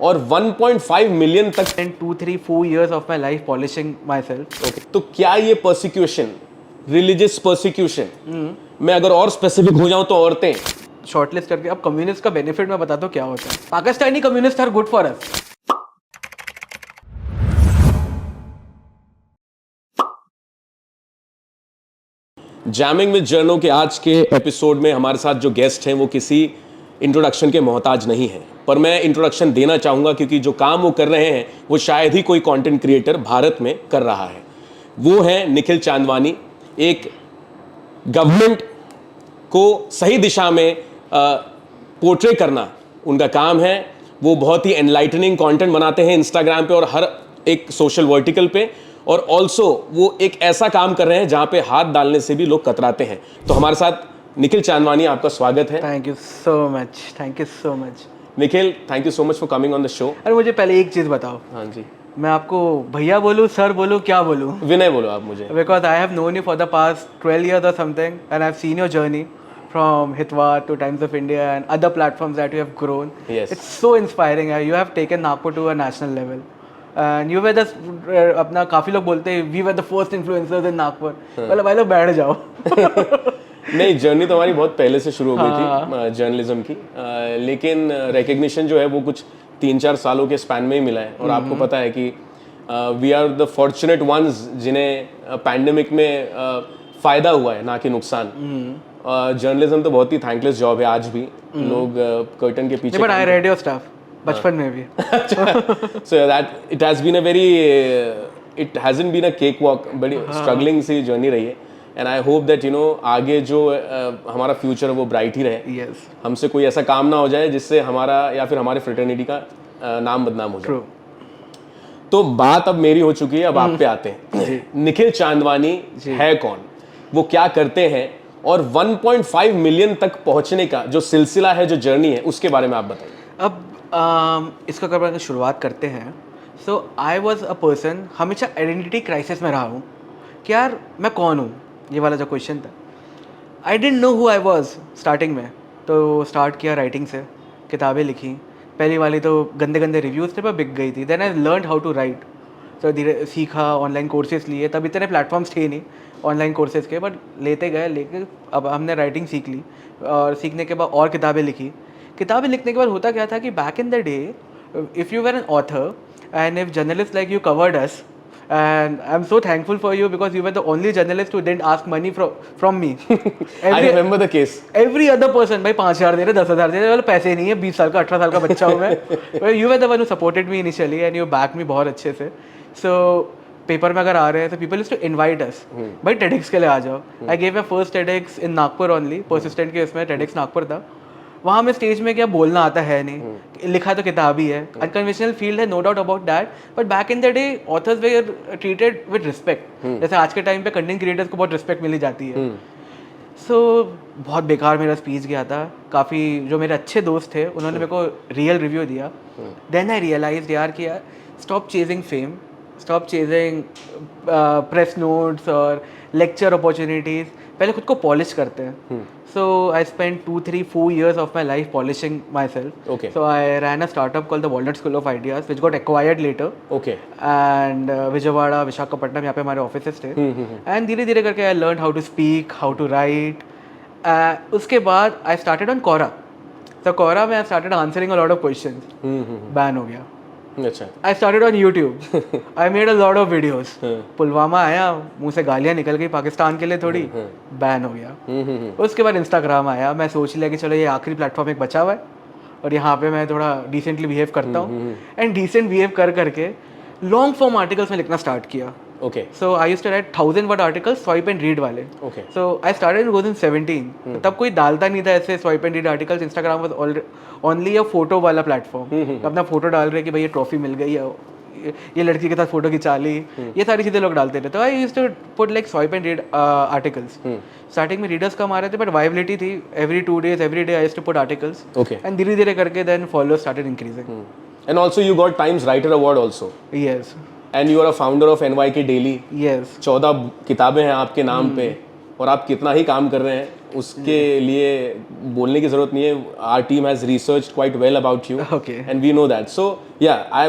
और 1.5 मिलियन तक। spent 2, 3, 4 years of my life polishing myself. Okay. तो क्या ये परसिक्यूशन, रिलीजियस परसिक्यूशन मैं अगर और स्पेसिफिक हो जाऊं तो औरतें शॉर्टलिस्ट करके अब कम्युनिस्ट का बेनिफिट मैं बताता हूँ क्या होता है. Pakistani communist are good for us. Jamming with journo के आज के एपिसोड में हमारे साथ जो गेस्ट हैं वो किसी इंट्रोडक्शन के मोहताज नहीं है, पर मैं इंट्रोडक्शन देना चाहूँगा क्योंकि जो काम वो कर रहे हैं वो शायद ही कोई कंटेंट क्रिएटर भारत में कर रहा है. वो है निखिल चांदवानी. एक गवर्नमेंट को सही दिशा में पोर्ट्रे करना उनका काम है. वो बहुत ही एनलाइटनिंग कंटेंट बनाते हैं इंस्टाग्राम पे और हर एक सोशल वर्टिकल पे, और ऑल्सो वो एक ऐसा काम कर रहे हैं जहां पे हाथ डालने से भी लोग कतराते हैं. तो हमारे साथ निखिल चांदवानी, आपका स्वागत है. Thank you so much. Thank you so much. Nikhil, thank you so much for coming on the show. अरे मुझे पहले एक चीज़ बताओ. हाँ जी. मैं आपको भैया बोलूँ, सर बोलूँ, क्या बोलूँ? विनय बोलो आप मुझे. Because I have known you for the past 12 years or something, and I've seen your journey from Hitwa to Times of India and other platforms that you have grown. Yes. It's so inspiring. You have taken Nagpur to a national level. And you were the अपना काफ़ी लोग बोलते हैं we were the first influencers in Nagpur. मतलब भाई लोग बैठ जाओ. नहीं, जर्नी तो हमारी बहुत पहले से शुरू हो गई थी जर्नलिज्म की, लेकिन रिकग्निशन जो है वो कुछ 3-4 सालों के स्पैन में ही मिला है. और आपको पता है कि we are the fortunate ones जिन्हें पैंडेमिक में फ़ायदा हुआ है ना कि नुकसान. जर्नलिज्म तो बहुत ही थैंकलेस जॉब है आज भी. लोग कर्टन के पीछे. But I read your stuff बचपन में भी. So that it has been a very, it hasn't been a cakewalk, बड़ी स्ट्रगलिंग सी जर्नी रही है. And I hope that you know आगे जो हमारा फ्यूचर है वो ब्राइट ही रहे. Yes. हमसे कोई ऐसा काम ना हो जाए जिससे हमारा या फिर हमारे फ्रेटर्निटी का नाम बदनाम हो जाए. True. तो बात अब मेरी हो चुकी है, अब आप पे आते हैं. निखिल चांदवानी है कौन, वो क्या करते हैं, और 1.5 मिलियन तक पहुंचने का जो सिलसिला है, जो जर्नी है, उसके बारे में आप बताइए. अब इसका अगर शुरुआत करते हैं. सो आई वॉज अ पर्सन, हमेशा आइडेंटिटी क्राइसिस में रहा हूँ कि यार मैं कौन हूँ. ये वाला जो क्वेश्चन था, I didn't know who I was starting में. तो स्टार्ट किया राइटिंग से, किताबें लिखी. पहली वाली तो गंदे गंदे रिव्यूज़ थे पर बिक गई थी. Then I learn how to write. तो धीरे सीखा, ऑनलाइन कोर्सेज लिए. तब इतने प्लेटफॉर्म्स थे नहीं ऑनलाइन कोर्सेज के, बट लेते गए. लेकिन अब हमने राइटिंग सीख ली, और सीखने के बाद और किताबें लिखी. किताबें लिखने के बाद होता क्या था कि back in the day if you were an author and if journalist like you covered us, and I'm so thankful for you because you were the only journalist who didn't ask money from me. I remember the case. Every other person, भाई 5,000 दे रहे, 10,000 दे रहे, वाले पैसे नहीं है. 20 साल का 18 साल का बच्चा हूँ मैं. You were the one who supported me initially and you backed me बहुत अच्छे से. So पेपर में अगर आ रहे हैं तो people used to invite us. भाई TEDx के लिए आ जाओ. I gave my first TEDx in Nagpur only. Persistent के इसमें TEDx नागपुर था. वहाँ में स्टेज में क्या बोलना आता है नहीं, लिखा तो किताब ही है. अनकन्वेंशनल फील्ड है, no doubt about that, but back in the day authors were treated with respect. जैसे आज के टाइम पे कंटेंट क्रिएटर्स को बहुत रिस्पेक्ट मिली जाती है. सो बहुत बेकार मेरा स्पीच गया था. काफ़ी जो मेरे अच्छे दोस्त थे उन्होंने मेरे को रियल रिव्यू दिया. देन आई रियलाइज यार कि यार stop chasing fame, stop chasing press notes और लेक्चर अपॉर्चुनिटीज़. पहले खुद को पॉलिश करते हैं. So I spent 2, 3, 4 years of my life polishing myself. Okay. So I ran a startup called the Walnut School of Ideas, which got acquired later. Okay. And Vijayawada, Visakhapatnam, यहाँ पे हमारे offices थे. And धीरे धीरे करके I learned how to speak, how to write. उसके बाद I started on Quora. So Quora में I started answering a lot of questions. Ban हो गया. अच्छा. I started on YouTube. I made a lot of videos. Pulwama आया, मुंह से गालियाँ निकल गई पाकिस्तान के लिए थोड़ी, बैन हो गया. उसके बाद इंस्टाग्राम आया. मैं सोच लिया कि चलो ये आखिरी प्लेटफॉर्म एक बचा हुआ है और यहाँ पे मैं थोड़ा डिसेंटली बिहेव करता हूँ. एंड डिसेंट बिहेव कर करके लॉन्ग फॉर्म आर्टिकल्स में लिखना स्टार्ट किया. Okay. So I used to write 1,000 word articles, swipe and read वाले. Okay. So I started in 2017. तब कोई डालता नहीं था ऐसे swipe and read articles. Instagram was only a photo वाला platform. अपना फोटो डाल रहे कि भाई ये ट्रॉफी मिल गई है, ये लड़की के साथ फोटो खिंचा ली, ये सारी चीज़ें लोग डालते थे. तो I used to put like swipe and read articles. Starting में रीडर्स कम आ रहे थे बट वाइबिलिटी थी. Every 2 days every day I used to put articles. And धीरे धीरे करके then followers started increasing. And also you got Times writer award also. Yes. And you are a founder of NYK daily. Yes. 14 किताबें हैं आपके नाम पे, और आप कितना ही काम कर रहे हैं. उसके लिए बोलने की जरूरत नहीं है. Our team has researched quite well about you. Okay. And we know that. So yeah,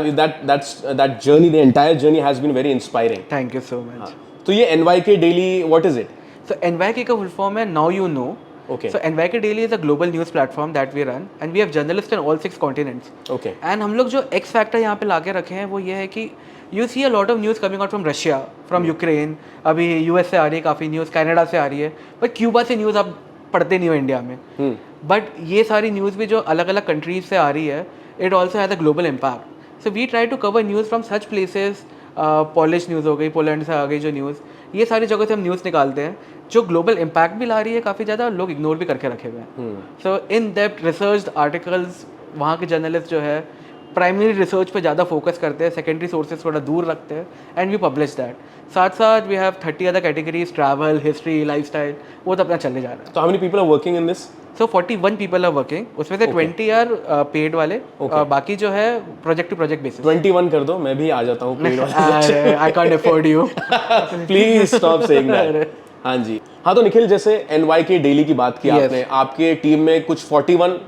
that journey, the entire journey has been very inspiring. Thank you so much. तो ये NYK Daily, what is it? So NYK का full form है Now You Know. Okay. So NYK Daily is a global news platform that we run and we have journalists in all 6 continents. Okay. And हम लोग जो X factor यहाँ पे लाके रखे हैं वो ये है कि you see a lot of news coming out from Russia, from Ukraine, अभी US से आ रही है काफ़ी न्यूज़, कनाडा से आ रही है, पर क्यूबा से न्यूज़ आप पढ़ते नहीं हो इंडिया में. बट ये सारी न्यूज़ भी जो अलग अलग कंट्रीज से आ रही है, it also has a global impact. So we try to cover news from such places. Polish news हो गई, पोलैंड से आ गई जो न्यूज़, ये सारी जगह से हम न्यूज़ निकालते हैं जो ग्लोबल इम्पैक्ट भी ला रही है काफ़ी ज़्यादा, लोग इग्नोर भी करके रखे हुए हैं. सो इन डेप्थ रिसर्च्ड आर्टिकल्स वहाँ के जर्नलिस्ट जो है प्राइमरी रिसर्च पे ज़्यादा फोकस करते हैं, सेकेंडरी सोर्सेज थोड़ा दूर रखते हैं, एंड वी पब्लिश दैट. साथ साथ we have 30 other categories, travel, history, lifestyle, वो तो अपना चले जा रहा है. So how many people are working in this? So 41 people are working, उसमें से 20 आर पेड वाले, बाकी जो है प्रोजेक्ट टू प्रोजेक्ट बेसिस. 21 कर दो, मैं भी आ जाता हूँ पेड वाले. I can't afford you. Please stop saying that. हाँ जी. हाँ, तो निखिल, जैसे NYK डेली की बात की आपने, आपके टीम में कुछ 41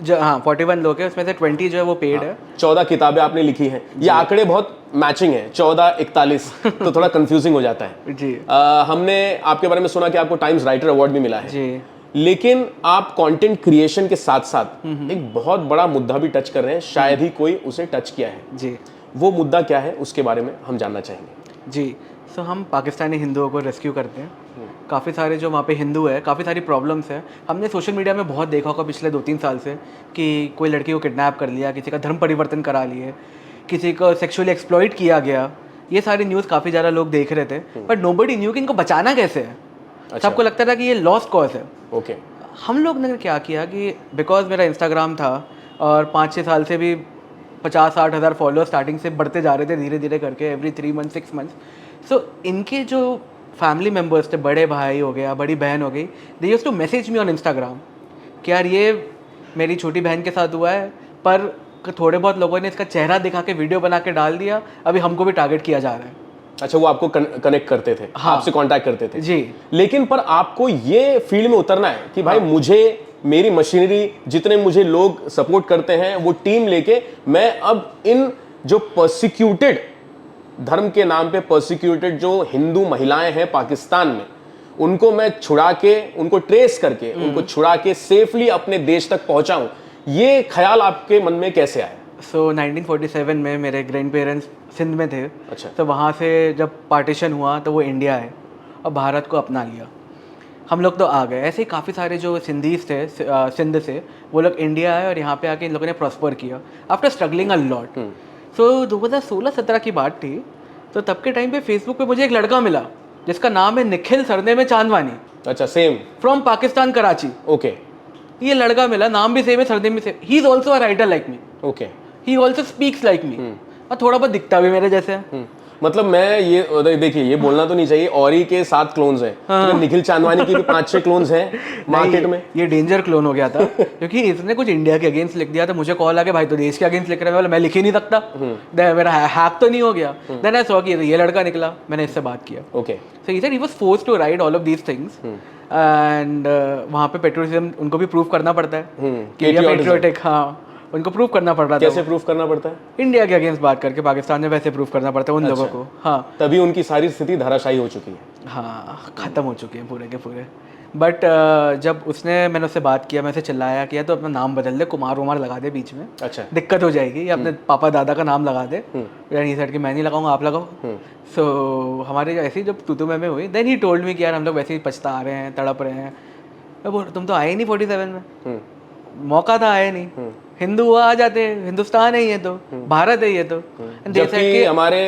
जो, हाँ 41 लोग हैं, उसमें से 20 जो है वो पेड है. 14 किताबें आपने लिखी हैं. ये आंकड़े बहुत मैचिंग है, 14, 41, तो थोड़ा कंफ्यूजिंग हो जाता है. जी. हमने आपके बारे में सुना कि आपको टाइम्स राइटर अवार्ड भी मिला है. जी. लेकिन आप कंटेंट क्रिएशन के साथ साथ एक बहुत बड़ा मुद्दा भी टच कर रहे हैं, शायद ही कोई उसे टच किया है. जी. वो मुद्दा क्या है, उसके बारे में हम जानना चाहेंगे. जी. सो हम पाकिस्तानी हिंदुओं को रेस्क्यू करते हैं. काफ़ी सारे जो वहाँ पे हिंदू है, काफ़ी सारी प्रॉब्लम्स है. हमने सोशल मीडिया में बहुत देखा होगा पिछले 2-3 साल से कि कोई लड़की को किडनैप कर लिया, किसी का धर्म परिवर्तन करा लिए, किसी को सेक्सुअली एक्सप्लॉइट किया गया. ये सारी न्यूज़ काफ़ी ज़्यादा लोग देख रहे थे, बट नोबडी न्यू कि इनको बचाना कैसे है. सबको लगता था कि ये लॉस्ट कॉज है. ओके. हम लोग ने क्या किया कि बिकॉज मेरा इंस्टाग्राम था और 5-6 साल से भी 50-60 हज़ार फॉलोअर स्टार्टिंग से बढ़ते जा रहे थे धीरे धीरे करके, एवरी 3 मंथ 6 मंथ्स. सो इनके जो फैमिली मेम्बर्स थे, बड़े भाई हो गया, बड़ी बहन हो गई, they used to message me on Instagram कि यार ये मेरी छोटी बहन के साथ हुआ है, पर थोड़े बहुत लोगों ने इसका चेहरा दिखा के वीडियो बना के डाल दिया, अभी हमको भी टारगेट किया जा रहा है. अच्छा, वो आपको कनेक्ट करते थे. हाँ. आपसे कांटेक्ट करते थे. जी. लेकिन पर आपको ये फील्ड में उतरना है कि भाई मुझे, मेरी मशीनरी, जितने मुझे लोग सपोर्ट करते हैं, वो टीम लेके मैं अब इन जो परसिक्यूटेड, धर्म के नाम पे परसिक्यूटेड जो हिंदू महिलाएं हैं पाकिस्तान में, उनको मैं छुड़ा के, उनको ट्रेस करके, उनको छुड़ा के सेफली अपने देश तक पहुंचाऊं. ये ख्याल आपके मन में कैसे आया? सो 1947 में मेरे ग्रैंड पेरेंट्स सिंध में थे. अच्छा. तो वहाँ से जब पार्टीशन हुआ तो वो इंडिया है और भारत को अपना लिया. हम लोग तो आ गए. ऐसे ही काफ़ी सारे जो सिंधीज थे सिंध से, वो लोग इंडिया आए और यहाँ पे आके इन लोगों ने प्रॉस्पर किया आफ्टर स्ट्रगलिंग अ लॉट. सो 2016-17 की बात थी. तो तब के टाइम पे फेसबुक पे मुझे एक लड़का मिला जिसका नाम है निखिल, सरनेम में चांदवानी. अच्छा, same. From Pakistan, Karachi. Okay. ये लड़का मिला, नाम भी सेम है, सरनेम भी same. He is also a writer like me. Okay. He also speaks like me, और थोड़ा बहुत दिखता भी मेरे जैसे है. मतलब मैं ये देखिए, ये बोलना तो नहीं चाहिए, औरी के 7 क्लोन्स हैं. तो निखिल चांदवानी की भी 5-6 क्लोन्स हैं मार्केट में. ये डेंजर क्लोन हो गया था क्योंकि इसने कुछ इंडिया के अगेंस्ट लिख दिया था. मुझे कॉल आ गया, भाई तो देश के अगेंस्ट लिख रहा है. बोला मैं लिख ही नहीं सकता, मेरा हैक तो नहीं हो गया. देन आई सॉ कि ये लड़का निकला, मैंने इससे बात किया. Okay. So he said he was forced to write all of these things, and वहाँ पे पेट्रियोटिज्म उनको भी प्रूव करना पड़ता है कि ये पेट्रियोटिक. हाँ, उनको प्रूव करना पड़ रहा था. कैसे प्रूव करना पड़ता है? इंडिया के अगेंस्ट बात करके पाकिस्तान में वैसे प्रूव करना पड़ता है उन लोगों को. हाँ, तभी उनकी सारी स्थिति धराशायी हो चुकी है. हाँ, ख़त्म हो चुके हैं पूरे के पूरे. बट जब मैंने उससे बात किया, मैं उसे चिल्लाया किया तो अपना नाम बदल दे, कुमार उमार लगा दे बीच में. अच्छा. दिक्कत हो जाएगी, या अपने पापा दादा का नाम लगा दे. यानी सेट कि मैं नहीं लगाऊंगा, आप लगाओ. सो हमारे ऐसी जब तू में हुई, देन ही टोल्ड मी कि यार हम लोग वैसे ही पछता आ रहे हैं, तड़प रहे हैं. मैं बोल, तुम तो आए नहीं 47 में, मौका था, आए नहीं. हिंदू हुआ आ जाते, हिंदुस्तान है ये तो, भारत है ये तो. जबकि हमारे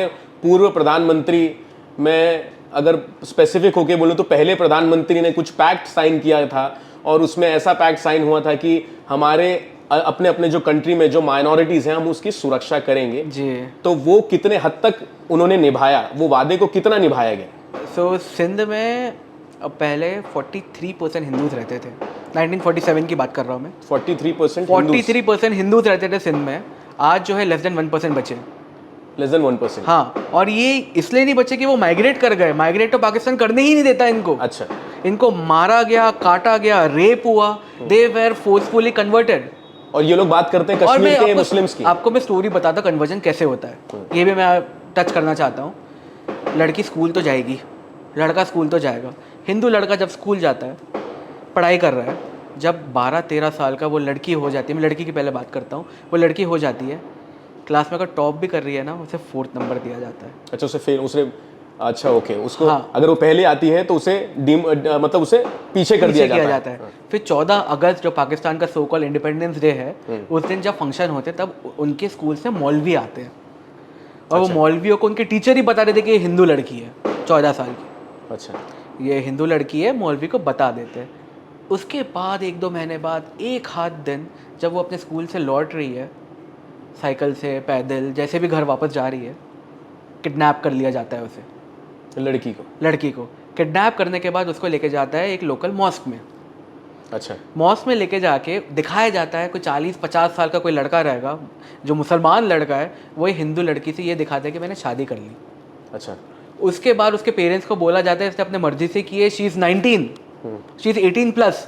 पूर्व प्रधानमंत्री, मैं अगर स्पेसिफिक होके बोलूं तो पहले प्रधानमंत्री ने कुछ पैक्ट साइन किया था, और उसमें ऐसा पैक्ट साइन हुआ था कि हमारे अपने अपने जो कंट्री में जो माइनॉरिटीज हैं, हम उसकी सुरक्षा करेंगे. जी. तो वो कितने हद तक उन्होंने निभाया, वो वादे को कितना निभाया गया? सो सिंध में पहले 43% हिंदूज रहते थे. 1947 की बात कर रहा हूँ मैं. 43% हिंदूज रहते थे सिंध में. आज जो है लेस देन 1% बचे. Less than 1%. हाँ, और ये इसलिए नहीं बचे कि वो माइग्रेट कर गए. माइग्रेट तो पाकिस्तान करने ही नहीं देता इनको. अच्छा. इनको मारा गया, काटा गया, रेप हुआ, दे वेर फोर्सफुली कन्वर्टेड। और ये लोग बात करते हैं और कश्मीर मैं के मुस्लिम्स की। आपको मैं स्टोरी बताता हूँ कन्वर्जन कैसे होता है, ये भी मैं टच करना चाहता हूँ। लड़की स्कूल तो जाएगी, लड़का स्कूल तो जाएगा। हिंदू लड़का जब स्कूल जाता है, पढ़ाई कर रहा है, जब 12-13 साल का वो लड़की हो जाती है, मैं लड़की की पहले बात करता हूँ, वो लड़की हो जाती है, क्लास में अगर टॉप भी कर रही है ना, उसे 4th नंबर दिया जाता है। अच्छा, उसे फिर उसे, अच्छा ओके, उसको हाँ। अगर वो पहले आती है तो उसे मतलब उसे पीछे कर दिया पीछे जाता है। फिर 14 अगस्त जो पाकिस्तान का सो कॉल्ड इंडिपेंडेंस डे है, उस दिन जब फंक्शन होते हैं तब उनके स्कूल से मौलवी आते हैं, और वो मौलवियों को उनके टीचर ही बता देते कि ये हिंदू लड़की है 14 साल की, अच्छा, ये हिंदू लड़की है, मौलवी को बता देते हैं। उसके बाद 1-2 महीने बाद एक हाथ दिन जब वो अपने स्कूल से लौट रही है, साइकिल से, पैदल, जैसे भी घर वापस जा रही है, किडनैप कर लिया जाता है उसे, लड़की को किडनैप करने के बाद उसको लेके जाता है एक लोकल मॉस्क में। अच्छा, मॉस्क में लेके जाके दिखाया जाता है कोई 40-50 साल का कोई लड़का रहेगा, जो मुसलमान लड़का है, वो हिंदू लड़की से ये दिखाता है कि मैंने शादी कर ली। अच्छा, उसके बाद उसके पेरेंट्स को बोला जाता है इसने अपने मर्जी से की है, शी इज़ 19, शी इज़ 18+,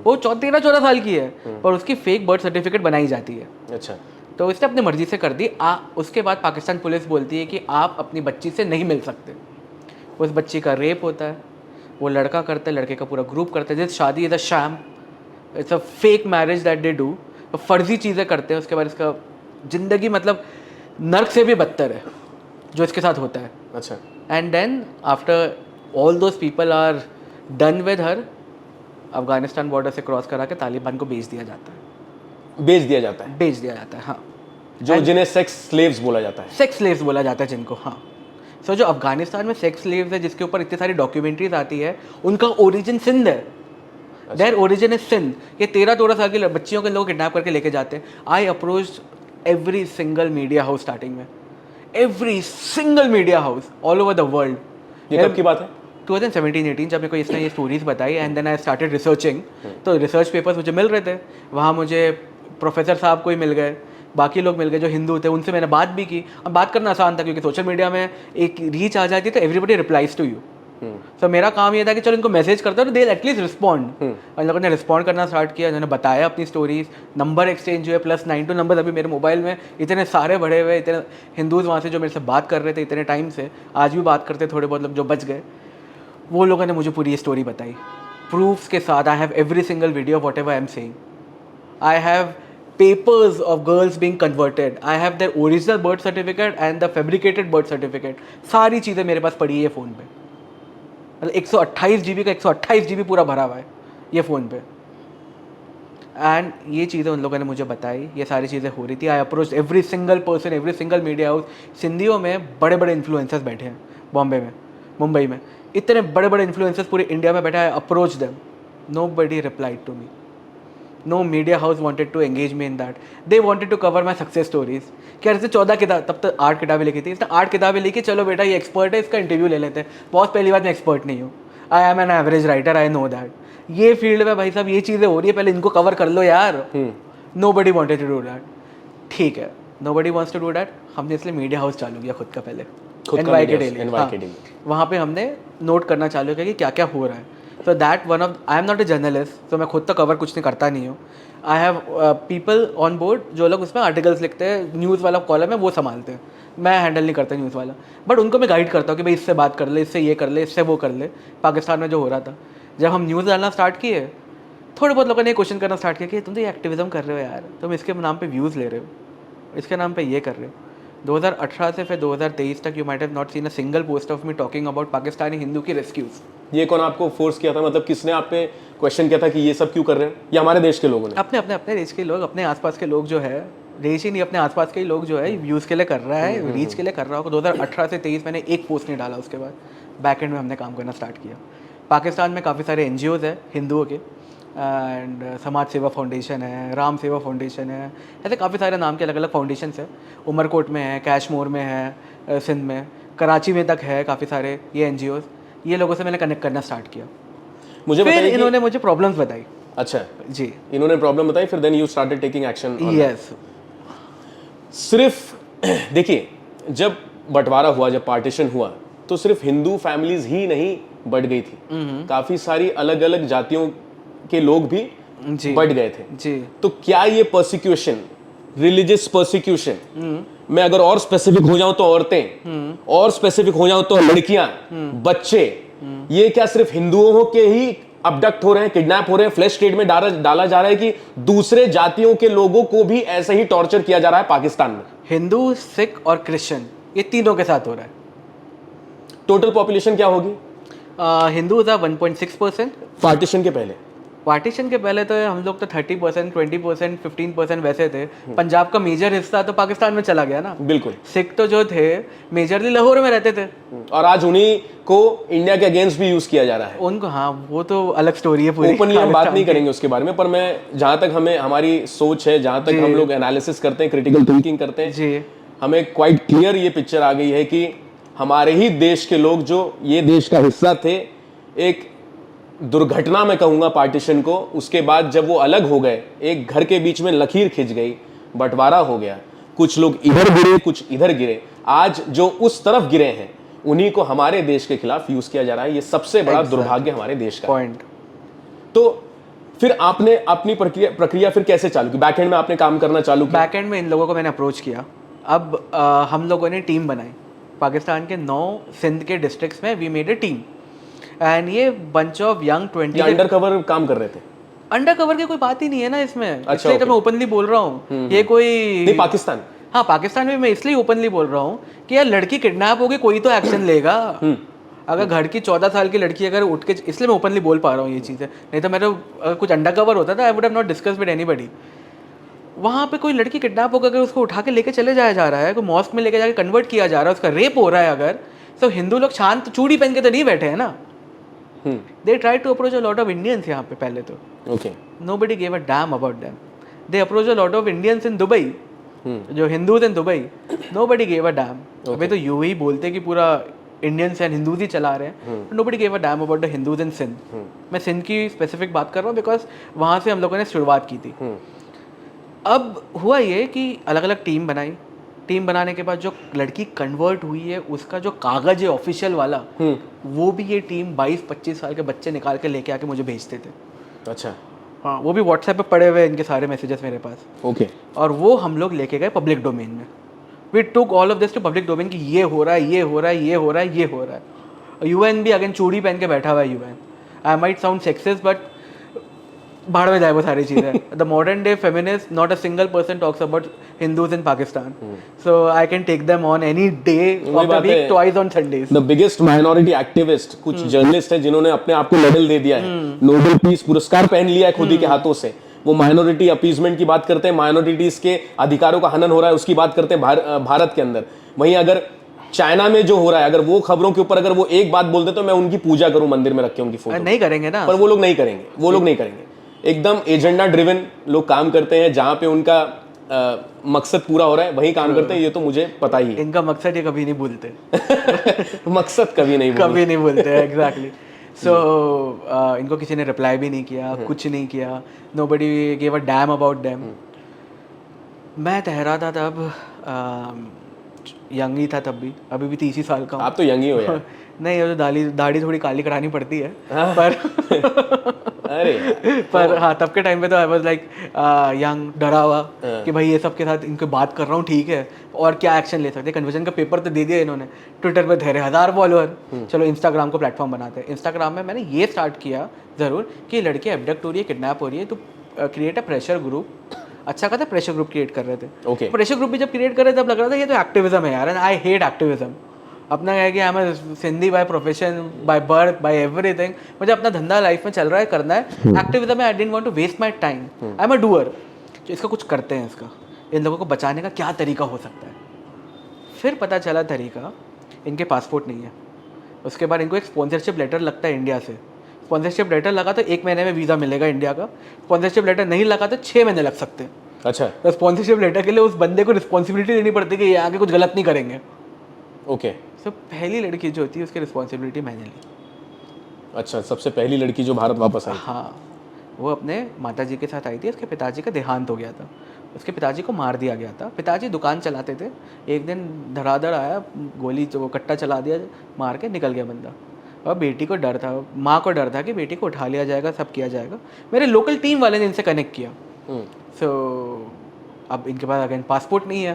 वो 13-14 साल की है, और उसकी फेक बर्थ सर्टिफिकेट बनाई जाती है। अच्छा, तो इसने अपनी मर्जी से कर दी। उसके बाद पाकिस्तान पुलिस बोलती है कि आप अपनी बच्ची से नहीं मिल सकते। उस बच्ची का रेप होता है, वो लड़का करता है, लड़के का पूरा ग्रुप करता है। दिस शादी is a sham, it's a fake marriage that they do. फर्जी चीज़ें करते हैं। उसके बाद इसका ज़िंदगी मतलब नर्क से भी बदतर है जो इसके साथ होता है। अच्छा, and then after all those people are done with her, Afghanistan border से क्रॉस करा के तालिबान को बेच दिया जाता है। बेच दिया जाता है, हाँ, जो जिन्हें सेक्स स्लेव्स बोला जाता है। सेक्स स्लेव्स बोला जाता है जिनको, हाँ। सो जो अफगानिस्तान में सेक्स स्लेव्स है, जिसके ऊपर इतनी सारी डॉक्यूमेंट्रीज आती है, उनका ओरिजिन सिंध है। Their origin is Sindh. ये 13-14 साल की बच्चियों के लोग किडनैप करके लेके जाते हैं। I approach every single media house starting में, every single media house all over the world. ये कब की बात है? 2017-18 जब मेरे को इसने ये स्टोरीज बताई, and then I started researching. तो रिसर्च पेपर्स मुझे मिल रहे थे, वहाँ मुझे प्रोफेसर साहब कोई मिल गए, बाकी लोग मिल गए जो हिंदू थे, उनसे मैंने बात भी की। अब बात करना आसान था क्योंकि सोशल मीडिया में एक रीच आ जाती है तो एवरीबडी रिप्लाइज टू यू। तो मेरा काम ये था कि चलो इनको मैसेज करता हूँ तो दे एटलीस्ट रिस्पॉन्ड। और लोगों ने रिस्पॉन्ड करना स्टार्ट किया, उन्होंने बताया अपनी स्टोरीज, नंबर एक्सचेंज हुए, +92 नंबर अभी मेरे मोबाइल में इतने सारे बढ़े हुए, इतने हिंदूज वहाँ से जो मेरे से बात कर रहे थे इतने टाइम से, आज भी बात करते, थोड़े बहुत लोग जो बच गए, वो लोगों ने मुझे पूरी ये स्टोरी बताई प्रूफ्स के साथ। I have every single video what ever I am saying. I have papers of girls being converted. I have their original birth certificate and the fabricated birth certificate. सारी चीज़ें मेरे पास पड़ी है फ़ोन पे। मतलब 128 GB का 128 GB पूरा भरा हुआ है ये फ़ोन पे। एंड ये चीज़ें उन लोगों ने मुझे बताई, ये सारी चीज़ें हो रही थी। I approach every single person, every single media house. सिंधियों में बड़े बड़े इन्फ्लुएंसर्स बैठे हैं बॉम्बे में, मुंबई में, इतने बड़े बड़े इन्फ्लुएंसर्स पूरे इंडिया में बैठे हैं। I approach them, nobody replied to me. No media house wanted to engage me in that. They wanted to cover my success stories. क्या इसने 14 किताब, तब तक 8 किताबें लिखी थी, इसने 8 किताबें लिखी, चलो बेटा ये एक्सपर्ट है, इसका इंटरव्यू ले लेते हैं। बहुत पहली बात, मैं एक्सपर्ट नहीं हूँ, I am an average writer, I know that. ये फील्ड में भाई साहब ये चीज़ें हो रही है, पहले इनको कवर कर लो यार। Nobody wanted to do that. ठीक है, nobody wants to do that, हमने इसलिए मीडिया हाउस चालू किया खुद का पहले, NYK Daily। वहाँ पे हमने नोट करना चालू किया कि क्या क्या हो रहा है। So that one of, I am not a journalist, तो मैं खुद तो कवर कुछ नहीं करता नहीं हूँ। I have people on board जो लोग उसमें आर्टिकल्स लिखते हैं, न्यूज़ वाला कॉलम है वो संभालते हैं, मैं हैंडल नहीं करता न्यूज़ वाला। बट उनको मैं गाइड करता हूँ कि भाई इससे बात कर ले, इससे ये कर ले, इससे वो कर ले। पाकिस्तान में जो हो रहा था, जब हम न्यूज़ डालना स्टार्ट किए, थोड़े बहुत लोगों ने क्वेश्चन करना स्टार्ट किया कि तुम तो ये एक्टिविज्म कर रहे हो यार, तुम इसके नाम पे व्यूज़ ले रहे हो, इसके नाम पे ये कर रहे हो। 2018 से फिर 2023 तक you might have not seen a single post of me talking about Pakistani Hindu की रेस्क्यूज़। ये कौन आपको फोर्स किया था, मतलब किसने आप पे क्वेश्चन किया था कि ये सब क्यों कर रहे हैं? ये हमारे देश के लोगों ने? अपने देश के लोग, अपने आसपास के लोग जो है, देश ही नहीं अपने आसपास के ही लोग जो है व्यूज़ के लिए कर रहा है, रीच के लिए कर रहा होगा। 2018 से 23 मैंने एक पोस्ट नहीं डाला, उसके बाद बैक एंड में हमने काम करना स्टार्ट किया। पाकिस्तान में काफ़ी सारे NGOs है हिंदुओं के, एंड समाज सेवा फाउंडेशन है, राम सेवा फाउंडेशन है, ऐसे काफ़ी सारे नाम के अलग अलग फाउंडेशंस है। उमरकोट में है, कैशमोर में है, सिंध में, कराची में तक है काफ़ी सारे ये NGOs। ये लोगों से मैंने कनेक्ट करना स्टार्ट किया। मुझे फिर इन्होंने मुझे प्रॉब्लम्स बताई। अच्छा जी, इन्होंने प्रॉब्लम बताई, फिर then you started taking action. Yes. सिर्फ देखिए, जब बंटवारा हुआ, जब पार्टीशन हुआ, तो सिर्फ हिंदू फैमिलीज ही नहीं बढ़ गई थी, काफी सारी अलग अलग जातियों के लोग भी जी बढ़ गए थे। जी तो क्या ये परसिक्यूशन, रिलीजियस परसिक्यूशन, मैं अगर और स्पेसिफिक हो जाऊं तो औरतें, और स्पेसिफिक हो जाऊं तो लड़कियां, बच्चे, ये क्या सिर्फ हिंदुओं के ही अबडक्ट हो रहे हैं, किडनैप हो रहे हैं, फ्लैश ट्रेड में डाला जा रहा है, कि दूसरे जातियों के लोगों को भी ऐसे ही टॉर्चर किया जा रहा है पाकिस्तान में? हिंदू, सिख और क्रिश्चियन, ये तीनों के साथ हो रहा है। टोटल पॉपुलेशन क्या होगी हिंदूज आर 1.6%। पार्टीशन के पहले? पार्टीशन के पहले तो हम लोग तो 30%, 20%, 15% वैसे थे। पंजाब का मेजर हिस्सा तो पाकिस्तान में चला गया ना। बिल्कुल। सिख तो जो थे मेजरली लाहौर में रहते थे, और आज उन्हीं को इंडिया के अगेंस्ट भी यूज किया जा रहा है। उनको, हाँ वो तो अलग स्टोरी है पूरी, ओपनली हम बात नहीं करेंगे उसके बारे में, पर मैं जहां तक हमें हमारी सोच है, जहां तक हम लोग एनालिसिस करते हैं, क्रिटिकल थिंकिंग करते हैं जी, हमें क्वाइट क्लियर ये पिक्चर आ गई है कि हमारे ही देश के लोग जो ये देश का हिस्सा थे, एक दुर्घटना में कहूंगा पार्टीशन को, उसके बाद जब वो अलग हो गए, एक घर के बीच में लकीर खिंच गई, बंटवारा हो गया, कुछ लोग इधर गिरे, कुछ इधर गिरे, आज जो उस तरफ गिरे हैं उन्हीं को हमारे देश के खिलाफ यूज किया जा रहा है। ये सबसे बड़ा दुर्भाग्य हमारे देश का पॉइंट। तो फिर आपने अपनी प्रक्रिया फिर कैसे चालू की? बैकएंड में आपने काम करना चालू किया? बैकएंड में इन लोगों को मैंने अप्रोच किया। अब हम लोगों ने टीम बनाई, पाकिस्तान के 9 सिंध के डिस्ट्रिक्ट्स में we made a team, and ये bunch of young 20 undercover काम कर रहे थे? अंडर कवर की कोई बात ही नहीं है ना इसमें, अच्छा, इसलिए तो मैं ओपनली बोल रहा हूँ। ये कोई नहीं, पाकिस्तान, हाँ पाकिस्तान में मैं इसलिए ओपनली बोल रहा हूँ कि यार लड़की किडनैप होगी, कोई तो एक्शन लेगा। अगर घर की 14 साल की लड़की अगर उठ के, इसलिए मैं ओपनली बोल पा रहा हूँ ये चीज़ें, नहीं तो मेरा कुछ अंडर कवर होता था I would have not discuss with anybody. वहाँ पे कोई लड़की किडनैप होकर अगर उसको उठा के लेके चले जाया जा रहा है, कोई मॉस्क में लेके जाके कन्वर्ट किया जा रहा है, उसका रेप हो रहा है अगर, तो हिंदू लोग शांत चूड़ी पहन के तो नहीं बैठे हैं ना। They try to approach a lot of Indians यहाँ पे पहले तो, okay, nobody gave a damn about them. They approach a lot of Indians in Dubai, जो Hindus in Dubai, nobody gave a damn. अभी तो यूएई बोलते कि पूरा इंडियंस एंड हिंदूज ही चला रहे हैं, nobody gave a damn about the Hindus in Sindh. मैं सिंध की स्पेसिफिक बात कर रहा हूँ बिकॉज वहाँ से हम लोगों ने शुरुआत की थी। अब हुआ ये कि अलग अलग टीम बनाई, टीम बनाने के बाद जो लड़की कन्वर्ट हुई है उसका जो कागज है ऑफिशियल वाला, वो भी ये टीम 22-25 साल के बच्चे निकाल के लेके आके मुझे भेजते थे। अच्छा, हाँ, वो भी व्हाट्सएप पे पड़े हुए इनके सारे मैसेजेस मेरे पास। ओके, और वो हम लोग लेके गए पब्लिक डोमेन में। We took all of this to public domain कि ये हो रहा है, ये हो रहा है, ये हो रहा है, ये हो रहा है। यूएन भी अगेन चूड़ी पहन के बैठा हुआ है। UN, I might sound sexist but भाड़ में जाए वो सारी चीज़ें। The modern day feminist, not a single person talks about Hindus in Pakistan, so I can take them on any day of the week, twice on Sundays. The biggest minority activist, कुछ journalist हैं जिन्होंने अपने आप को मेडल दे दिया है, Nobel peace पुरस्कार पहन लिया है खुद ही के हाथों से। वो माइनॉरिटी अपीजमेंट की बात करते हैं, माइनॉरिटीज के अधिकारों का हनन हो रहा है उसकी बात करते हैं भारत के अंदर। वहीं अगर चाइना में जो हो रहा है, अगर वो खबरों के ऊपर अगर वो एक बात बोल दे तो मैं उनकी पूजा करूं मंदिर में रख के उनकी फोटो, नहीं करेंगे ना, पर वो लोग नहीं करेंगे, वो लोग नहीं करेंगे। एकदम एजेंडा ड्रिवन लोग काम करते हैं, जहां पे उनका मकसद पूरा हो रहा है वही काम करते हैं, ये तो मुझे पता ही है। इनका मकसद ये कभी नहीं भूलते। मकसद कभी नहीं कभी नहीं भूलते, एग्जैक्टली। सो इनको किसी ने रिप्लाई भी नहीं किया, कुछ नहीं किया, nobody gave a damn about them. मैं ठहरा था तब, यंग ही था तब भी, अभी भी 30 ही साल का हूँ। आप तो यंग ही हो यार। नहीं, ये तो दाढ़ी थोड़ी काली करानी पड़ती है, पर अरे पर हाँ, तब के टाइम पे तो आई वाज लाइक यंग, डरा हुआ कि भाई ये सब के साथ इनको बात कर रहा हूँ, ठीक है, और क्या एक्शन ले सकते हैं। कन्वर्जन का पेपर तो दे दिया इन्होंने, ट्विटर पे धरे 1000 फॉलोअर, चलो इंस्टाग्राम को प्लेटफॉर्म बनाते हैं। इंस्टाग्राम में मैंने ये स्टार्ट किया ज़रूर कि लड़की एबडक्ट हो रही है, किडनैप हो रही है, तो क्रिएट अ प्रेशर ग्रुप। अच्छा कहता है, प्रेशर ग्रुप क्रिएट कर रहे थे। ओके, प्रेशर ग्रुप भी जब क्रिएट कर रहे थे तब लग रहा था ये तो एक्टिविज्म है यार, एंड आई हेट एक्टिविज्म। अपना है कि I am Sindhi by profession, by birth, by everything. मुझे अपना धंधा लाइफ में चल रहा है, करना है। एक्टिविज्म में I didn't want to waste my time, I am a doer. तो इसका कुछ करते हैं, इसका इन लोगों को बचाने का क्या तरीका हो सकता है। फिर पता चला तरीका, इनके पासपोर्ट नहीं है। उसके बाद इनको एक स्पॉन्सरशिप लेटर लगता है इंडिया से। स्पॉन्सरशिप लेटर लगा तो 1 महीने में वीज़ा मिलेगा इंडिया का। स्पॉन्सरशिप लेटर नहीं लगा तो 6 महीने लग सकते हैं। अच्छा, तो स्पॉन्सरशिप लेटर के लिए उस बंदे को रिस्पॉन्सिबिलिटी देनी पड़ती है कि ये आगे कुछ गलत नहीं करेंगे। ओके, तो पहली लड़की जो होती है उसकी रिस्पॉन्सिबिलिटी मैंने ली। अच्छा, सबसे पहली लड़की जो भारत वापस आई? हाँ, वो अपने माताजी के साथ आई थी, उसके पिताजी का देहांत हो गया था। उसके पिताजी को मार दिया गया था। पिताजी दुकान चलाते थे, एक दिन धड़ाधड़ आया, गोली वो कट्टा चला दिया, मार के निकल गया बंदा। और बेटी को डर था, माँ को डर था कि बेटी को उठा लिया जाएगा, सब किया जाएगा। मेरे लोकल टीम वाले ने इनसे कनेक्ट किया। सो अब इनके पास अगेन पासपोर्ट नहीं है,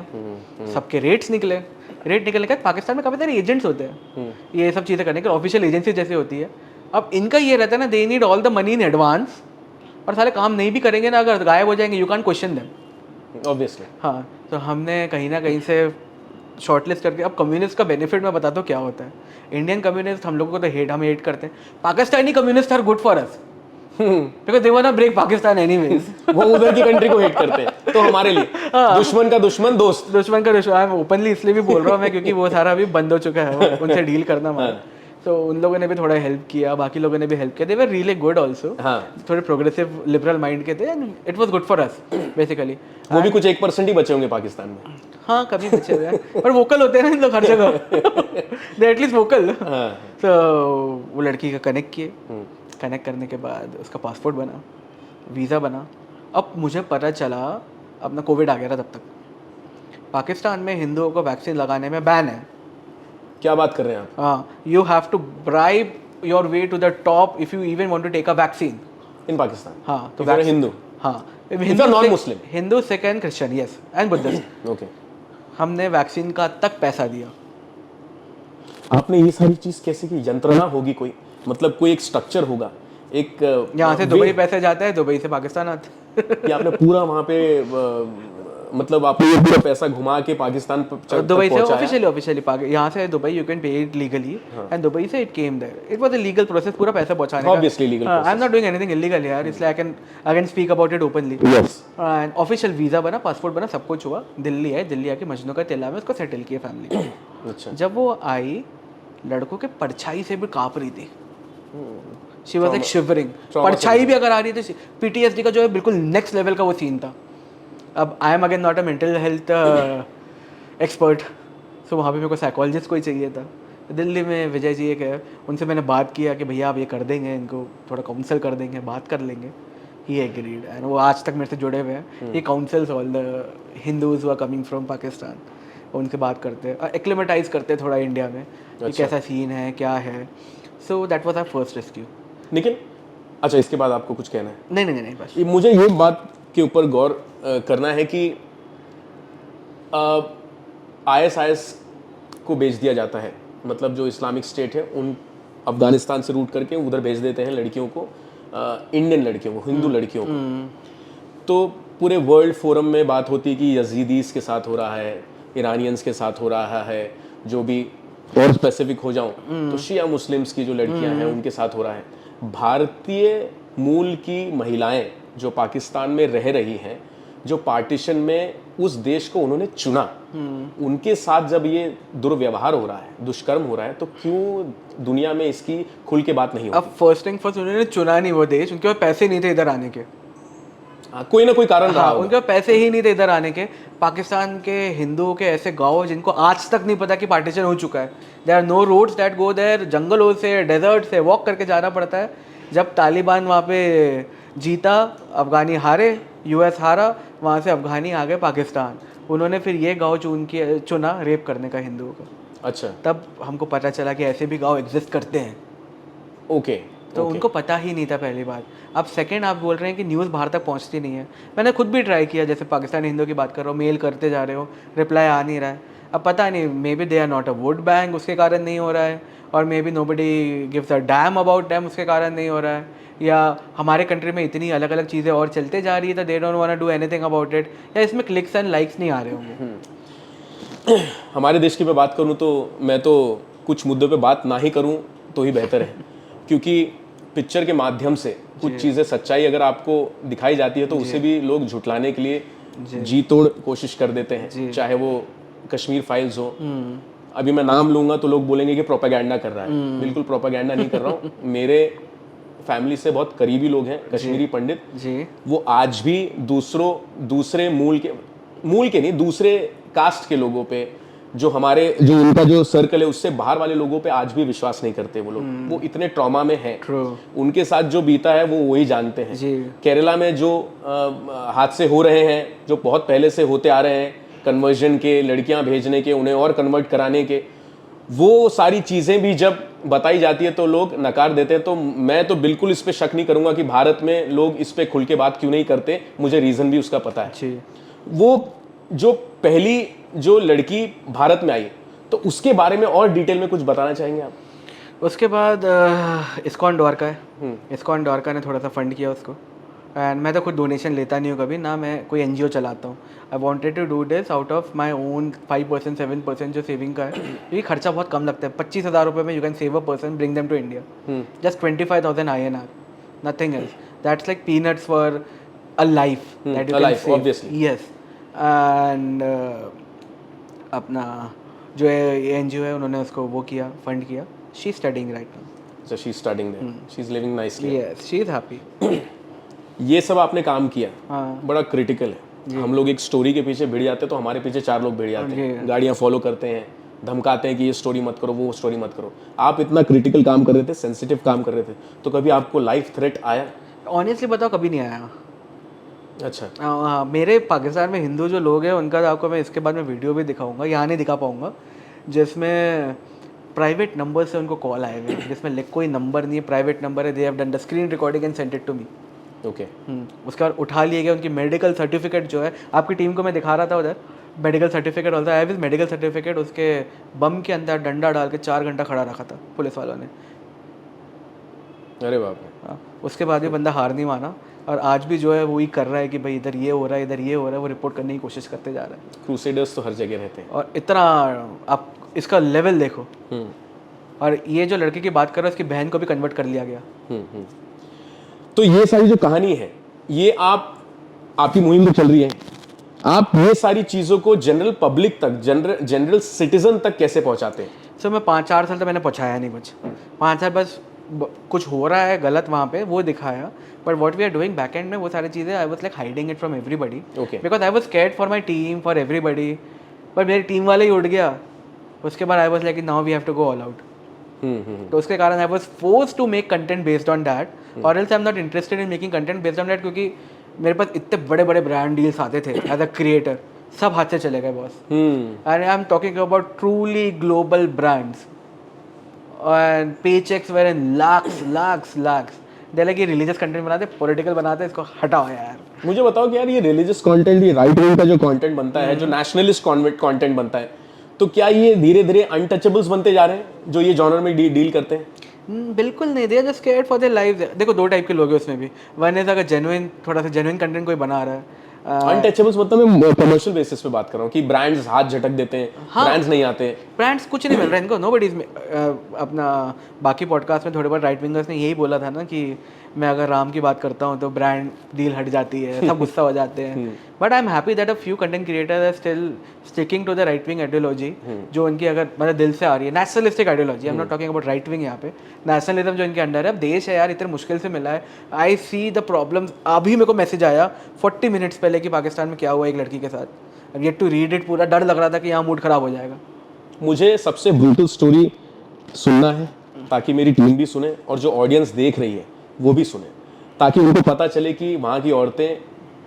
सबके रेट निकलने के बाद पाकिस्तान में काफ़ी सारे एजेंट्स होते हैं ये सब चीज़ें करने के, ऑफिशियल एजेंसी जैसे होती है। अब इनका ये रहता है ना, they need all the money in advance, और सारे काम नहीं भी करेंगे ना, अगर गायब हो जाएंगे, you can question them obviously. हाँ, तो हमने कहीं ना कहीं से शॉर्टलिस्ट करके, अब कम्युनिस्ट का बेनिफिट मैं बताता हूँ क्या होता है। इंडियन कम्युनिस्ट हम लोगों को तो हम हेट करते हैं, Pakistani communist are good for us because they want to break Pakistan anyways. वो उधर की कंट्री को हेट करते हैं, तो हमारे लिए दुश्मन का दुश्मन दोस्त, दुश्मन का दुश्मन ओपनली इसलिए भी बोल रहा हूँ मैं क्योंकि वो सारा अभी बंद हो चुका है, उनसे डील करना हमारा। तो उन लोगों ने भी थोड़ा हेल्प किया, बाकी लोगों ने भी हेल्प किया, दे वर रियली गुड आल्सो। थोड़े प्रोग्रेसिव लिबरल माइंड के थे and it was good for us basically. वो भी कुछ 1% ही बचे होंगे पाकिस्तान में। हाँ, कभी बचे हुए हैं, पर वोकल होते हैं ना इन लोग हर जगह, दे एटलीस्ट वोकल। तो वो लड़की का कनेक्ट किए, कनेक्ट करने के बाद उसका पासपोर्ट बना, वीज़ा बना। अब मुझे पता चला, अपना कोविड आ गया था तब तक, पाकिस्तान में हिंदुओं को वैक्सीन लगाने में बैन है। क्या बात कर रहे हैं आप? हाँ, you have to bribe your way to the top if you even want to take a vaccine in Pakistan. हाँ, तो हिंदू, हाँ, non Muslim, Hindu, Sikh and Christian, yes, and Buddhist. Okay. हमने वैक्सीन का तक पैसा दिया। आपने ये सारी चीज कैसे की? यंत्रणा होगी कोई, मतलब कोई एक स्ट्रक्चर होगा, एक यहाँ से दुबई पैसे जाता है, दुबई से पाकिस्तान आता है। कि आपने पूरा वहाँ पे मतलब आपने ये पूरा पैसा घुमा के पाकिस्तान दुबई से ऑफिशियली यहाँ से Dubai you can pay it legally, and Dubai से it came there. It was a legal process, पूरा पैसा पहुंचाने का। Obviously legal process. I am not doing anything illegal यार, इसलिए I can speak about it openly. Yes. And official visa बना, passport बना, सब कुछ हुआ। दिल्ली है, दिल्ली आके मजनू का टिला में उसको सेटल किया फैमिली। अच्छा। जब वो आई, लड़कों के परछाई से भी कांप रही थी। She was like shivering. परछाई भी अगर आ रही थी, पीटीएसडी का जो है बिल्कुल नेक्स्ट लेवल का वो सीन था। अब I am again not a mental health expert, so वहाँ पे मेरे को साइकोलॉजिस्ट कोई चाहिए था। दिल्ली में विजय जी एक है, उनसे मैंने बात किया कि भैया आप ये कर देंगे, इनको थोड़ा काउंसल कर देंगे, बात कर लेंगे। ही एग्रीड, एंड वो आज तक मेरे से जुड़े हुए हैं। He counsels all the Hindus who are coming from Pakistan. उनसे बात करते हैं, एक्लिमेटाइज करते हैं थोड़ा इंडिया में, कि कैसा सीन है, क्या है। So that was our first rescue. लेकिन अच्छा, इसके बाद आपको कुछ कहना है? नहीं, बस मुझे ये बात के ऊपर गौर करना है कि ISIS को बेच दिया जाता है, मतलब जो इस्लामिक स्टेट है उन अफगानिस्तान से रूट करके उधर भेज देते हैं लड़कियों को, इंडियन लड़कियों को, हिंदू लड़कियों को। तो पूरे वर्ल्ड फोरम में बात होती है कि यजीदीस के साथ हो रहा है, ईरानियंस के साथ हो रहा है, जो भी और स्पेसिफिक हो जाऊं तो शिया मुस्लिम्स की जो लड़कियां हैं उनके साथ हो रहा है। भारतीय मूल की महिलाएं जो पाकिस्तान में रह रही हैं, जो पार्टीशन में उस देश को उन्होंने चुना, उनके साथ जब ये दुर्व्यवहार हो रहा है, दुष्कर्म हो रहा है, तो क्यों दुनिया में इसकी खुल के बात नहीं होती? अब फर्स्ट थिंग फर्स्ट, उन्होंने चुना नहीं वो देश, उनके पास पैसे नहीं थे इधर आने के। कोई ना कोई कारण रहा होगा। उनके पैसे ही नहीं थे इधर आने के। पाकिस्तान के हिंदुओं के ऐसे गांव जिनको आज तक नहीं पता कि पार्टीशन हो चुका है। There are no roads that go there, जंगलों से, डेजर्ट से वॉक करके जाना पड़ता है। जब तालिबान वहाँ पे जीता, अफगानी हारे, यूएस हारा, वहाँ से अफगानी आ गए पाकिस्तान। उन्होंने फिर ये गाँव चुना रेप करने का हिंदुओं का। अच्छा। तब हमको पता चला कि ऐसे भी गाँव एग्जिस्ट करते हैं। ओके। तो उनको पता ही नहीं था पहली बात। अब सेकंड, आप बोल रहे हैं कि न्यूज़ बाहर तक पहुंचती नहीं है। मैंने खुद भी ट्राई किया, जैसे पाकिस्तानी हिंदुओं की बात कर रहा हूँ, मेल करते जा रहे हो, रिप्लाई आ नहीं रहा है। अब पता नहीं, maybe they are not a vote bank, उसके कारण नहीं हो रहा है, और maybe nobody gives a damn about dam, उसके कारण नहीं हो रहा है, या हमारे कंट्री में इतनी अलग अलग चीज़ें और चलते जा रही है, तो they don't want to do anything about it, या इसमें क्लिक्स एंड लाइक्स नहीं आ रहे होंगे। हमारे देश की मैं बात करूँ तो मैं तो कुछ मुद्दों पे बात ना ही करूँ तो ही बेहतर है, क्योंकि पिक्चर के माध्यम से कुछ चीज़ें, सच्चाई अगर आपको दिखाई जाती है तो उसे भी लोग झुटलाने के लिए जी तोड़ कोशिश कर देते हैं, चाहे वो कश्मीर फाइल्स हो। अभी मैं नाम लूंगा तो लोग बोलेंगे कि प्रोपेगेंडा कर रहा है। बिल्कुल प्रोपेगेंडा नहीं कर रहा हूँ। मेरे फैमिली से बहुत करीबी लोग हैं, कश्मीरी पंडित जी, वो आज भी दूसरे मूल के नहीं, दूसरे कास्ट के लोगों पे जो हमारे जो उनका जो सर्कल है उससे बाहर वाले लोगों पे आज भी विश्वास नहीं करते वो लोग, वो इतने ट्रॉमा में हैं। True. उनके साथ जो बीता है वो वही जानते हैं। जी। केरला में जो हादसे हो रहे हैं, जो बहुत पहले से होते आ रहे हैं, कन्वर्जन के, लड़कियां भेजने के, उन्हें और कन्वर्ट कराने के, वो सारी चीज़ें भी जब बताई जाती है तो लोग नकार देते हैं। तो मैं तो बिल्कुल इस पे शक नहीं करूंगा कि भारत में लोग इस पे खुल के बात क्यों नहीं करते। मुझे रीज़न भी उसका पता है। जी। वो जो पहली जो लड़की भारत में आई, तो उसके बारे में और डिटेल में कुछ बताना चाहेंगे आप? उसके बाद इस्कॉन द्वारका है। इस्कॉन द्वारका ने थोड़ा सा फंड किया उसको, एंड मैं तो खुद डोनेशन लेता नहीं हूँ कभी ना, मैं कोई एनजीओ चलाता हूँ। I wanted to do this out of my own 5% 7% जो सेविंग का है, क्योंकि खर्चा बहुत कम लगता है। 25,000 रुपये में you can save a person, bring them to India, just 25,000 INR, nothing else. That's like peanuts for a life that you can save, obviously. Yes. And अपना जो एनजीओ है उन्होंने उसको वो किया, फंड किया। She studying right now, So she's studying there. She's living nicely. Yes, she is happy. ये सब आपने काम किया, हाँ। बड़ा क्रिटिकल है। हम लोग एक स्टोरी के पीछे भिड़ जाते हैं तो हमारे पीछे 4 लोग भिड़ जाते हैं, गाड़ियाँ फॉलो करते हैं, धमकाते हैं कि ये स्टोरी मत करो, वो स्टोरी मत करो। आप इतना क्रिटिकल काम कर रहे थे, सेंसिटिव काम कर रहे थे, तो कभी आपको लाइफ थ्रेट आया? ऑनेस्टली बताओ, कभी नहीं आया। अच्छा। हाँ, मेरे पाकिस्तान में हिंदू जो लोग हैं उनका तो आपको मैं इसके बाद में वीडियो भी दिखाऊंगा, यहाँ नहीं दिखा पाऊंगा, जिसमें प्राइवेट नंबर से उनको कॉल आए हुए हैं, जिसमें कोई नंबर नहीं है, प्राइवेट नंबर है। They have done the screen recording and send it to me. Okay. उसके बाद उठा लिए गए उनकी मेडिकल सर्टिफिकेट जो है, आपकी टीम को मैं दिखा रहा था उधर, मेडिकल सर्टिफिकेट होता है, विद मेडिकल सर्टिफिकेट उसके बम के अंदर डंडा डाल के 4 घंटा खड़ा रखा था पुलिस वालों ने। अरे बाप रे। हाँ, उसके बाद भी बंदा हार नहीं माना, और आज भी जो है वही कर रहा है कि भाई इधर ये हो रहा है, इधर ये हो रहा है, वो रिपोर्ट करने की कोशिश करते जा रहा है। क्रूसेडर्स तो हर जगह रहते हैं। और इतना आप इसका लेवल देखो। और ये जो लड़के की बात कर रहा है, उसकी बहन को भी कन्वर्ट कर लिया गया। तो ये सारी जो कहानी है, ये आपकी मुहिम तो चल रही है, आप ये सारी चीज़ों को जनरल पब्लिक तक, जनरल सिटीजन तक कैसे पहुंचाते हैं? सो मैं 5-4 साल तक मैंने पहुँचाया नहीं कुछ। 5 साल बस कुछ हो रहा है गलत वहाँ पे वो दिखाया, but what we are doing back end में वो सारी चीज़ें I was like hiding it from everybody, Okay. Because I was scared for my team, for everybody. But मेरी टीम वाले ही उठ गया। उसके बाद I was like now we have to go all out. तो उसके कारण I was force to make content based on that, और else I am not interested in making content based on that, क्योंकि मेरे पास इतने बड़े बड़े ब्रांड डील्स आते थे एज अ क्रिएटर, सब हाथ से चले गए boss. And I am talking about truly global brands, and pay checks were in lakhs। They like ये रिलीजियस कंटेंट बनाते, पॉलिटिकल बनाते, इसको हटाओ यार। मुझे बताओ कि यार ये रिलीजियस कंटेंट, ये राइट विंग का जो कंटेंट बनता है, जो नेशनलिस्ट कंटेंट बनता है, तो क्या ये धीरे धीरे अनटचेबल्स बनते जा रहे हैं जो ये जॉनर में डील करते हैं? बिल्कुल नहीं, they are just scared for their life. देखो 2 टाइप के लोग हैं उसमें भी। वन इज अगर जेन्युइन, थोड़ा सा जेन्युइन कंटेंट कोई बना रहा है। अनटचेबल्स मतलब मैं कमर्शियल बेसिस पे बात कर रहा हूँ कि ब्रांड्स हाथ झटक देते हैं, ब्रांड्स नहीं आते, ब्रांड्स कुछ नहीं मिल रहा है इनको, नोबडी इज। अपना बाकी पॉडकास्ट में थोड़े बहुत राइट विंगर्स ने यही बोला था ना कि मैं अगर राम की बात करता हूँ तो ब्रांड डील हट जाती है, सब गुस्सा हो जाते हैं। But I am happy that a few content creators are still sticking to the right wing ideology, जो उनकी अगर मतलब दिल से आ रही है, nationalistic ideology. I am not talking about right wing, यहाँ पे नेशनलिज्म जो इनके अंडर है। अब देश है यार, इतने मुश्किल से मिला है। आई सी द प्रॉब्लम्स। अभी मेरे को मैसेज आया 40 मिनट्स पहले कि पाकिस्तान में क्या हुआ एक लड़की के साथ। अब येट टू रीड इट, पूरा डर लग रहा था कि यहाँ मूड खराब हो जाएगा। मुझे सबसे ब्रूटल स्टोरी सुनना है ताकि मेरी टीम भी सुने और जो ऑडियंस देख रही है वो भी सुने, ताकि उनको पता चले कि वहाँ की औरतें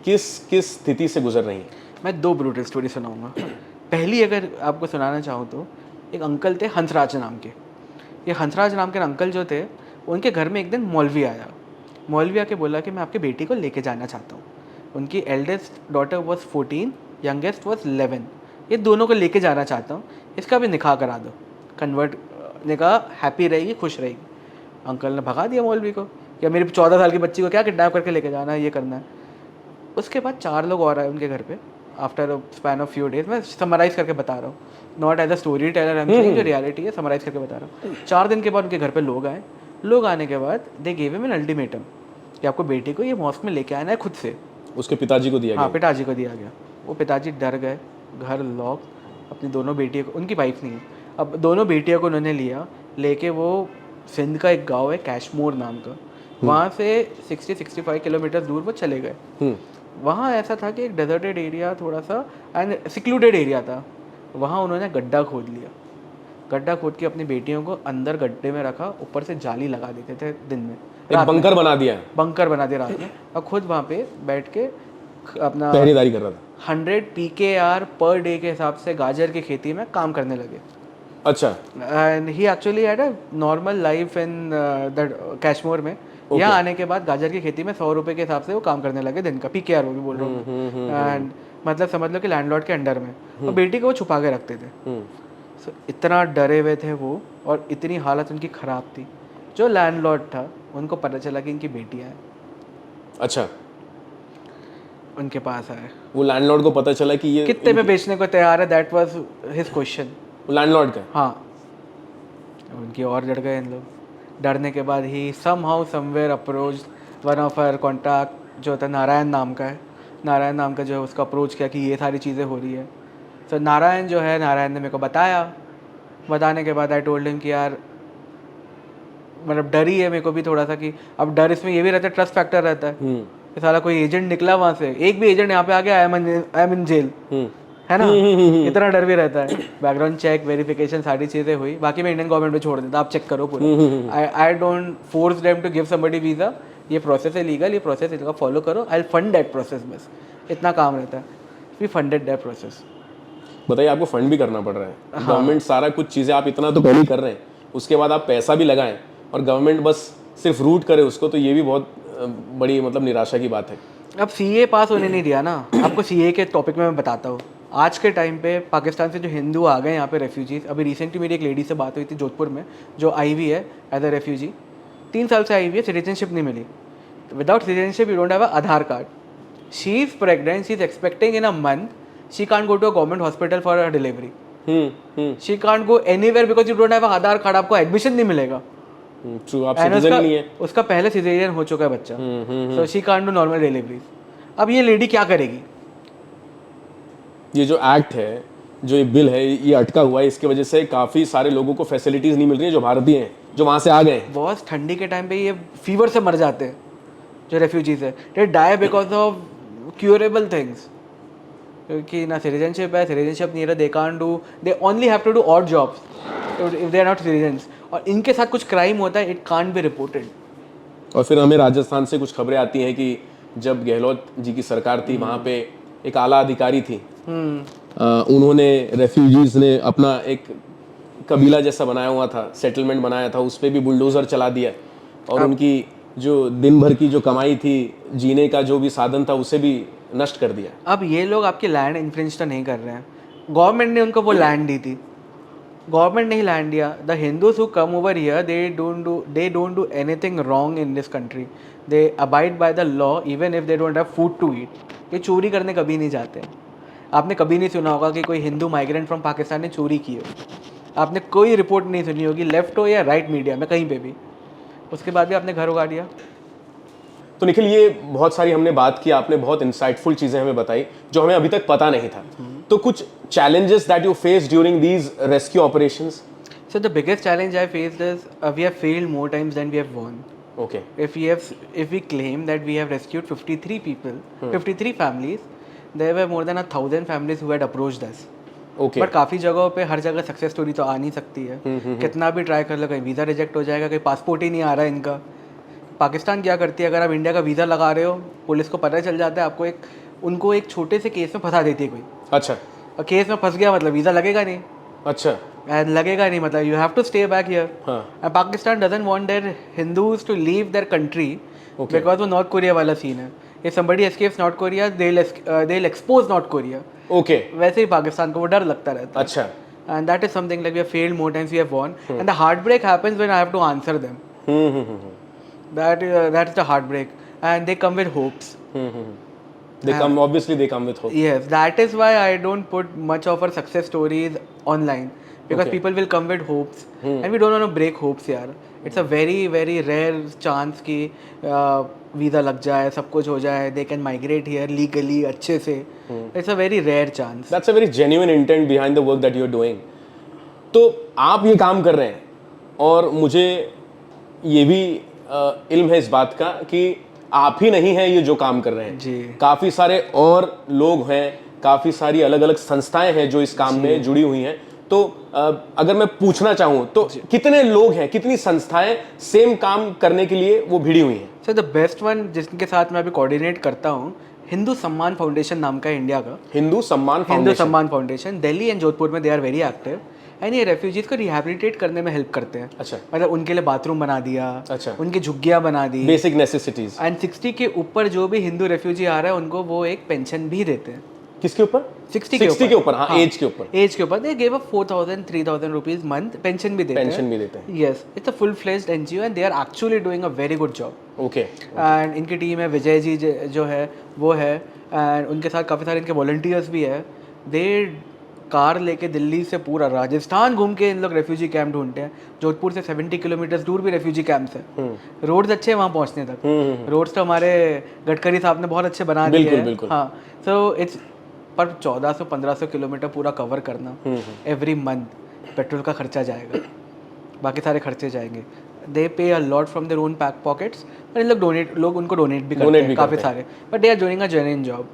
किस किस स्थिति से गुजर रही हैं। मैं 2 ब्रूटल स्टोरी सुनाऊंगा। पहली अगर आपको सुनाना चाहूँ तो एक अंकल थे हंसराज नाम के। ये हंसराज नाम के अंकल जो थे, उनके घर में एक दिन मौलवी आया। मौलवी आके बोला कि मैं आपकी बेटी को लेके जाना चाहता हूँ। उनकी eldest daughter was 14, youngest was 11। ये दोनों को लेके जाना चाहता हूँ, इसका भी निकाह करा दो। कन्वर्ट ने कहा हैप्पी रहेगी, खुश रहेगी। अंकल ने भगा दिया मौलवी को, या मेरी 14 साल की बच्ची को क्या किडनैप करके लेके जाना है, ये करना है। उसके बाद 4 लोग और आए उनके घर पे after span of few days. मैं समराइज़ करके बता रहा हूँ, not as a storyteller, I am saying जो रियलिटी है, समराइज़ करके बता रहा हूँ। 4 दिन के बाद उनके घर पे लोग आए। लोग आने के बाद they gave him an ultimatum कि आपको बेटी को ये मॉस्क में लेके आना है खुद से। उसके पिताजी को दिया गया? हाँ, पिताजी को दिया गया। वो पिताजी डर गए, घर लॉक। अपनी दोनों बेटियों को, उनकी वाइफ नहीं है, अब दोनों बेटियों को उन्होंने लिया, लेके वो सिंध का एक गाँव है कैशमोर नाम का, वहाँ से 60-65 किलोमीटर दूर वो चले गए। वहाँ ऐसा था कि एक डेजर्टेड एरिया थोड़ा सा एंड सिक्लूडेड एरिया था। वहाँ उन्होंने गड्ढा खोद लिया, गड्ढा खोद के अपनी बेटियों को अंदर गड्ढे में रखा, ऊपर से जाली लगा देते थे दिन में, एक बंकर बना दिया, बंकर बना दिया रात में, और खुद वहाँ पे बैठ के अपना पहरेदारी कर रहा था। 100 PKR पर डे के हिसाब से गाजर की खेती में काम करने लगे। अच्छा, and he actually had a normal life in that Kashmir में। यहाँ आने के बाद गाजर की खेती में 100 रुपये के हिसाब से वो काम करने लगे दिन का, PKR वो भी बोल रहा हूँ, एंड मतलब समझ लो कि लैंडलॉर्ड के अंडर में, और बेटी को वो छुपा के रखते थे। So, इतना डरे हुए थे वो, और इतनी हालत उनकी ख़राब थी, जो लैंडलॉर्ड था उनको पता चला कि इनकी बेटियाँ हैं, अच्छा, उनके पास आए। वो लैंडलॉर्ड को पता चला कि ये कितने में बेचने को तैयार है, that was his question. Landlord का? हाँ, उनकी और डर गए इन लोग। डरने के बाद ही somehow somewhere approach one of our contact जो था नारायण नाम का है, नारायण नाम का जो है उसका अप्रोच किया कि ये सारी चीज़ें हो रही है। तो नारायण जो है, नारायण ने मेरे को बताया, बताने के बाद आई टोल्ड हिम कि यार मतलब डर ही है मेरे को भी थोड़ा सा, कि अब डर इसमें ये भी रहता है, ट्रस्ट फैक्टर रहता है कि साला कोई एजेंट निकला वहाँ से, एक भी एजेंट यहाँ पे आ गया, आई एम इन जेल, है ना, इतना डर भी रहता है। बैकग्राउंड चेक, वेरिफिकेशन, सारी चीज़ें हुई। बाकी मैं इंडियन गवर्नमेंट पे छोड़ देता, आप चेक करो पूरा। I don't force them to give somebody visa, ये प्रोसेस है लीगल, ये प्रोसेस इनका फॉलो करो, आई फंड दैट प्रोसेस, बस इतना काम रहता है। We funded that process. बताइए, आपको फंड भी करना पड़ रहा है, गवर्नमेंट सारा कुछ चीज़ें, आप इतना तो पहले ही कर रहे हैं, उसके बाद आप पैसा भी लगाएं और गवर्नमेंट बस सिर्फ रूट करे उसको, तो ये भी बहुत बड़ी मतलब निराशा की बात है। अब CA पास होने नहीं दिया ना। आपको CA के टॉपिक में मैं बताता हूँ। आज के टाइम पे पाकिस्तान से जो हिंदू आ गए यहाँ पे रेफ्यूजीज, अभी रिसेंटली मेरी एक लेडी से बात हुई थी जोधपुर में, जो आई हुई है एज अ रेफ्यूजी, 3 साल से आई हुई है, सिटीजनशिप नहीं मिली। Without citizenship you don't have a Aadhaar card, she is pregnant, she is expecting in a month, she can't go to a government hospital for a delivery, she can't go anywhere because you don't have a Aadhaar card, आपको admission नहीं मिलेगा। True, आप citizen ही नहीं है। उसका पहले caesarean हो चुका है बच्चा, so she can't do normal deliveries. अब ये लेडी क्या करेगी? ये जो एक्ट है, जो ये बिल है, ये अटका हुआ है, इसकी वजह से काफ़ी सारे लोगों को फैसिलिटीज़ नहीं मिल रही है जो भारतीय हैं, जो वहाँ से आ गए हैं। बहुत ठंडी के टाइम पे ये फीवर से मर जाते हैं जो रेफ्यूजीज है, they die because of curable things, क्योंकि ना सिटीजनशिप है, सिटीजनशिप नहीं है, they can't do, they only have to do odd jobs if they are not citizens, और इनके साथ कुछ क्राइम होता है, इट कांट बी रिपोर्टेड। और फिर हमें राजस्थान से कुछ खबरें आती हैं कि जब गहलोत जी की सरकार थी, वहाँ पे एक आला अधिकारी थी, उन्होंने रेफ्यूजीज ने अपना एक कबीला जैसा बनाया हुआ था, सेटलमेंट बनाया था, उस पर भी बुलडोज़र चला दिया, और उनकी जो दिन भर की जो कमाई थी, जीने का जो भी साधन था, उसे भी नष्ट कर दिया। अब ये लोग आपकी लैंड इन्फ्रिंज तो नहीं कर रहे हैं, गवर्नमेंट ने उनको वो लैंड दी थी, गवर्नमेंट नहीं लैंड दिया। The Hindus who come over here, they don't do anything wrong in this country, they abide by the law even if they don't have food to eat. ये चोरी करने कभी नहीं जाते। आपने कभी नहीं सुना होगा कि कोई हिंदू माइग्रेंट फ्रॉम पाकिस्तान ने चोरी की हो, आपने कोई रिपोर्ट नहीं सुनी होगी, लेफ्ट हो या राइट मीडिया में, कहीं पे भी। उसके बाद भी आपने घर उगाड़ दिया। तो निखिल, ये बहुत सारी हमने बात की, आपने बहुत इंसाइटफुल चीज़ें हमें बताई जो हमें अभी तक पता नहीं था। तो कुछ challenges that you faced during these rescue operations? So the biggest challenge I faced is we have failed more times than we have won. Okay. If we claim that we have rescued 53 people, 53 families, there were more than 1,000 families who had approached us. Okay. But काफ़ी जगहों पे हर जगह success story तो आ नहीं सकती है। कितना भी ट्राई कर लो, कहीं वीज़ा रिजेक्ट हो जाएगा, कहीं पासपोर्ट ही नहीं आ रहा है इनका। पाकिस्तान क्या करती है, अगर आप इंडिया का वीज़ा लगा रहे हो, पुलिस को पता चल जाता है, आपको उनको एक छोटे से केस में फंसा देती है कोई। अच्छा। और केस में फंस गया मतलब वीज़ा लगेगा नहीं। अच्छा। एंड लगेगा नहीं मतलब you have to stay back here. हाँ। And Pakistan doesn't want their Hindus to leave their country because वो नॉर्थ कोरिया वाला सीन है। If somebody escapes North Korea, they will expose North Korea. Okay. वैसे ही पाकिस्तान को वो डर लगता रहता है। अच्छा। And that is something like we have failed more times, we have won, and the heartbreak happens when I have to answer them. That is the heartbreak, and they come with hopes. They come with hope. Yes, that is why I don't put much of our success stories online, because Okay. people will come with hopes, and we don't want to break hopes यार. It's a very very rare chance कि visa लग जाए, सब कुछ हो जाए, they can migrate here legally अच्छे से. It's a very rare chance. That's a very genuine intent behind the work that you're doing. तो आप ये काम कर रहे हैं, और मुझे ये भी इल्म है इस बात का कि आप ही नहीं हैं ये जो काम कर रहे हैं जी। काफ़ी सारे और लोग हैं काफ़ी सारी अलग अलग संस्थाएं हैं जो इस काम में जुड़ी हुई हैं। तो अगर मैं पूछना चाहूँ तो कितने लोग हैं, कितनी संस्थाएं सेम काम करने के लिए वो भिड़ी हुई हैं? सर द बेस्ट वन जिसके साथ मैं अभी कोऑर्डिनेट करता हूँ, हिंदू सम्मान फाउंडेशन नाम का है इंडिया का। Hindu Samman Hindu Foundation. Samman Foundation Delhi and Jodhpur में they are very active and ये रेफ्यूजीज को रिहैबिलिटेट करने में हेल्प करते हैं। अच्छा। मतलब उनके लिए बाथरूम बना दिया, अच्छा। उनकी झुग्गियाँ बना दी, बेसिक नेसेसिटीज। एंड 60 के ऊपर जो भी हिंदू रेफ्यूजी आ रहा है उनको वो एक पेंशन भी देते हैं। किसके ऊपर? 60 के ऊपर। हाँ, एज के ऊपर। एज के ऊपर they give a 4000 3000 rupees month pension भी देते हैं। पेंशन भी देते हैं। Yes, it's a full fledged NGO and they are actually doing a very good job. Okay. And इनकी टीम है, विजय जी जो है वो है, एंड उनके साथ काफ़ी सारे इनके वॉलंटियर्स भी है। दे कार लेके दिल्ली से पूरा राजस्थान घूम के इन लोग रेफ्यूजी कैंप ढूंढते हैं। जोधपुर से 70 किलोमीटर दूर भी रेफ्यूजी कैंप्स है। रोड्स अच्छे हैं वहाँ पहुँचने तक। रोड्स तो हमारे गडकरी साहब ने बहुत अच्छे बना दिए हैं। बिल्कुल। हाँ, सो इट्स पर 1400-1500 किलोमीटर पूरा कवर करना एवरी मंथ, पेट्रोल का खर्चा जाएगा, बाकी सारे खर्चे जाएंगे। दे पे a lot from their own pockets, पर इन लोग उनको डोनेट भी करते हैं काफ़ी सारे, but they are doing a genuine job.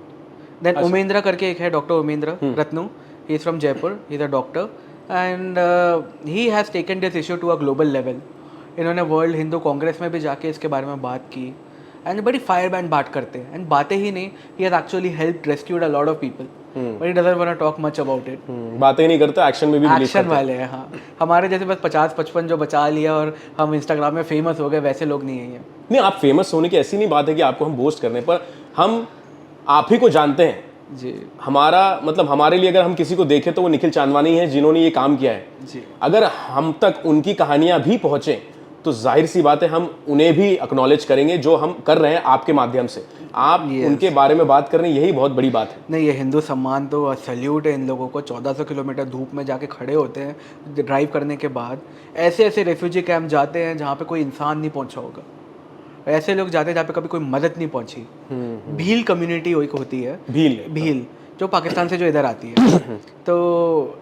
Then Umendra करके एक है, doctor Umendra Ratnu, he is from Jaipur, he is a doctor and he has taken this issue to a global level. इन्होंने वर्ल्ड हिंदू कांग्रेस में भी जाके इसके बारे में बात की एंड बड़ी फायर बैंड बात करते हैं, एंड बातें ही नहीं, he has actually helped rescued a lot of people, but he doesn't want to talk much about it. बातें ही नहीं करते, एक्शन में भी बिलीव एक्शन वाले हैं। हाँ, हमारे जैसे बस 50-55 जो बचा लिया और हम इंस्टाग्राम में फेमस हो गए, वैसे लोग नहीं हैं ये। नहीं, आप फेमस होने की ऐसी नहीं बात है कि आपको हम बोस्ट करने पर, हम आप ही को जानते हैं जी हमारा मतलब हमारे लिए अगर हम किसी को देखें तो वो निखिल चांदवानी है जिन्होंने ये काम किया है जी। अगर हम तक उनकी कहानियां भी पहुंचे तो जाहिर सी बात है हम उन्हें भी एक्नॉलेज करेंगे जो हम कर रहे हैं आपके माध्यम से। आप उनके बारे में बात कर रहे हैं, यही बहुत बड़ी बात है। नहीं, ये हिंदू सम्मान तो सैल्यूट है इन लोगों को। 1400 किलोमीटर धूप में जाके खड़े होते हैं ड्राइव करने के बाद, ऐसे ऐसे रेफ्यूजी कैंप जाते हैं जहाँ पे कोई इंसान नहीं पहुँचा होगा, ऐसे लोग जाते हैं जहाँ पे कभी कोई मदद नहीं पहुँची। भील कम्युनिटी होती है, भील जो पाकिस्तान से जो इधर आती है, तो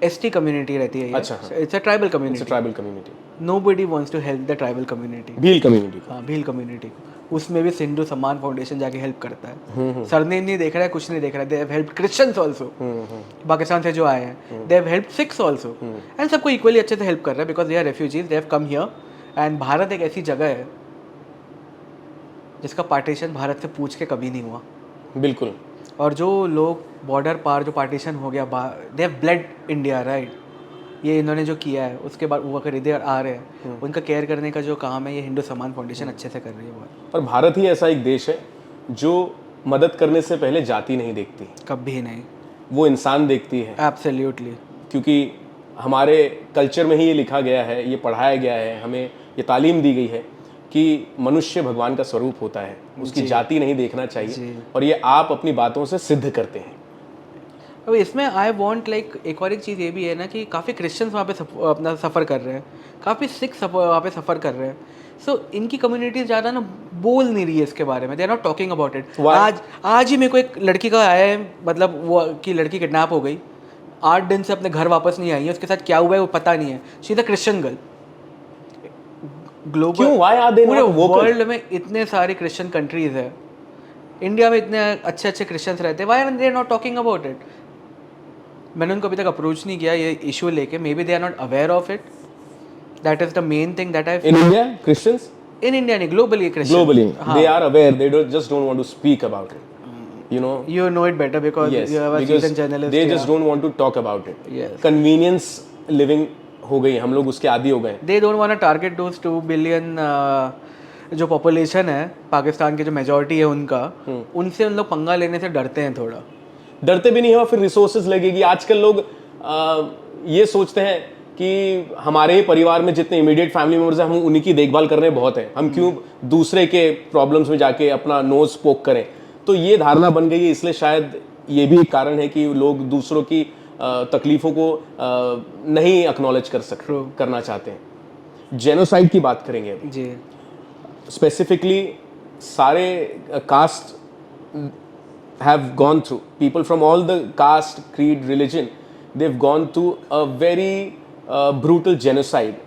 एसटी कम्युनिटी रहती है। अच्छा, it's a tribal community. Tribal community. Nobody wants to help the tribal community. Bhil community. हाँ, भील कम्युनिटी, उसमें भी हिंदू सम्मान फाउंडेशन जाके हेल्प करता है। सरनेम नहीं देख रहा है, कुछ नहीं देख रहा है। They have helped Christians also, Pakistan से जो आए हैं। They have helped Sikhs also, and सबको इक्वली अच्छे से हेल्प कर रहा है because they are refugees, they have come here. And Bharat एक ऐसी जगह है जिसका पार्टीशन भारत से पूछ के कभी नहीं हुआ। बिल्कुल। और जो लोग बॉर्डर पार जो पार्टीशन हो गया, they have blade India, right. ये इन्होंने जो किया है उसके बाद वो अगर इधर आ रहे हैं, उनका केयर करने का जो काम है ये हिंदू सम्मान फाउंडेशन अच्छे से कर रही है बहुत। और भारत ही ऐसा एक देश है जो मदद करने से पहले जाति नहीं देखती, कभी नहीं, वो इंसान देखती है। एब्सोल्युटली। क्योंकि हमारे कल्चर में ही ये लिखा गया है, ये पढ़ाया गया है, हमें ये तालीम दी गई है कि मनुष्य भगवान का स्वरूप होता है, उसकी जाति नहीं देखना चाहिए। और ये आप अपनी बातों से सिद्ध करते हैं। अब इसमें आई वांट लाइक एक और एक चीज़ ये भी है ना कि काफ़ी क्रिश्चियंस वहाँ पे अपना सफ़र कर रहे हैं, काफ़ी सिख वहाँ पे सफ़र कर रहे हैं। सो इनकी कम्युनिटी ज़्यादा ना बोल नहीं रही है इसके बारे में, they are not talking about it. आज ही मेरे को एक लड़की का आया है, मतलब वो कि लड़की किडनैप हो गई, 8 दिन से अपने घर वापस नहीं आई है, उसके साथ क्या हुआ है वो पता नहीं है। She is a Christian girl. Global पूरे वर्ल्ड में इतने सारे क्रिश्चियन कंट्रीज है, इंडिया में इतने अच्छे अच्छे क्रिश्चियंस रहते हैं, why are they not talking about it? मैंने उनको अभी तक अप्रोच नहीं किया ये इशू लेके, maybe they are not aware of it. That is the main thing that I in India Christians, in India नहीं, globally Christian, globally they are aware, they just don't want to speak about it, you know it better because you have a seasoned journalist. they just don't want to talk about it. Yes. Convenience living हो गई, हम लोग उसके आदी हो गए। They don't want to target those 2 billion जो population है पाकिस्तान की, जो मेजॉरिटी है उनका, उनसे उन लोग पंगा लेने से डरते हैं थोड़ा। डरते भी नहीं है, फिर रिसोर्सेज लगेगी। आजकल लोग ये सोचते हैं कि हमारे ही परिवार में जितने इमीडिएट फैमिली मेम्बर्स हैं, हम उन्हीं की देखभाल करने बहुत हैं, हम क्यों दूसरे के प्रॉब्लम्स में जाके अपना नोज पोक करें। तो ये धारणा बन गई है, इसलिए शायद ये भी एक कारण है कि लोग दूसरों की तकलीफ़ों को नहीं एक्नॉलेज करना चाहते हैं। जेनोसाइड की बात करेंगे अभी जी। स्पेसिफिकली सारे cast have gone through, people from all the caste, creed, religion, they've gone through a very brutal genocide.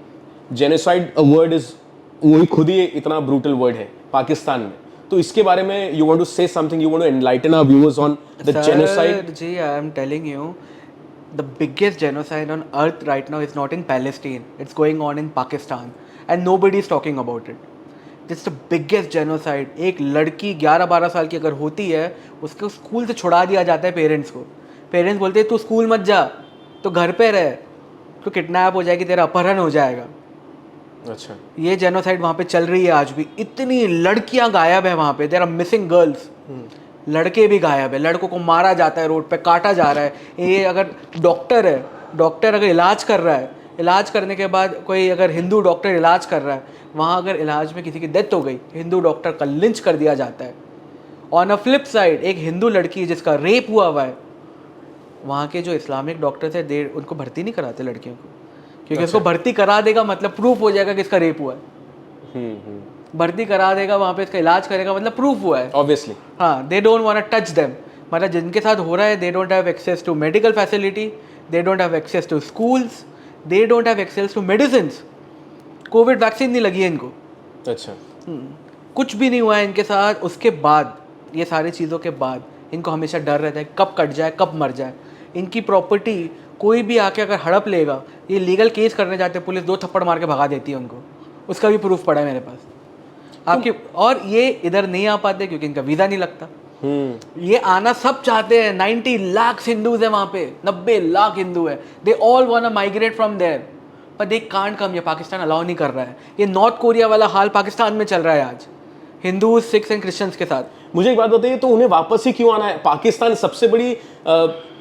Genocide a word is, वही खुद ही इतना brutal word है पाकिस्तान में। तो तो इसके बारे में you want to say something, you want to enlighten our viewers on the genocide? जी, I am telling you, the biggest genocide on earth right now is not in Palestine, it's going on in Pakistan and nobody is talking about it. It's the biggest genocide. एक लड़की 11-12 साल की अगर होती है, उसको school से छुड़ा दिया जाता है पेरेंट्स को. पेरेंट्स बोलते हैं तू स्कूल मत जा, तो घर पे रह, तो किडनैप हो जाएगी, तेरा अपहरण हो जाएगा. अच्छा, ये जेनोसाइड वहाँ पे चल रही है आज भी. इतनी लड़कियाँ गायब है वहाँ पे, देयर आर मिसिंग गर्ल्स. लड़के भी गायब है, लड़कों को मारा जाता है, रोड पे काटा जा रहा है. ये अगर डॉक्टर है, डॉक्टर अगर इलाज कर रहा है, इलाज करने के बाद कोई अगर हिंदू डॉक्टर इलाज कर रहा है, वहाँ अगर इलाज में किसी की डेथ हो गई, हिंदू डॉक्टर का लिंच कर दिया जाता है. ऑन अ फ्लिप साइड एक हिंदू लड़की जिसका रेप हुआ है, वहाँ के जो इस्लामिक डॉक्टर्स है उनको भर्ती नहीं कराते लड़कियों को, क्योंकि उसको भर्ती करा देगा मतलब प्रूफ हो जाएगा कि इसका रेप हुआ है. भर्ती करा देगा वहाँ पे, इसका इलाज करेगा मतलब प्रूफ हुआ है ऑब्वियसली. हाँ, they don't want touch them. मतलब जिनके साथ हो रहा है, they don't have access to medical facility, they don't have access to schools, they don't have access to medicine. Covid vaccine नहीं लगी है इनको. अच्छा, कुछ भी नहीं हुआ है इनके साथ. उसके बाद ये सारी चीज़ों के बाद इनको हमेशा डर रहता है कब कट जाए, कब मर जाए. इनकी प्रॉपर्टी कोई भी आके अगर हड़प लेगा, ये लीगल केस करने जाते हैं, पुलिस 2 थप्पड़ मार के भगा देती है उनको. उसका भी प्रूफ पड़ा है मेरे पास आपके. और ये इधर नहीं आ पाते क्योंकि इनका वीज़ा नहीं लगता. ये आना सब चाहते हैं. 90 लाख हिंदूज है वहाँ पे, 90 लाख हिंदू है. They all want to migrate from there, पर दे कांट कम. ये पाकिस्तान अलाउ नहीं कर रहा है. ये नॉर्थ कोरिया वाला हाल पाकिस्तान में चल रहा है आज, हिंदू, सिख्स एंड क्रिश्चियंस के साथ. मुझे एक बात बताइए, तो उन्हें वापस ही क्यों आना है पाकिस्तान? सबसे बड़ी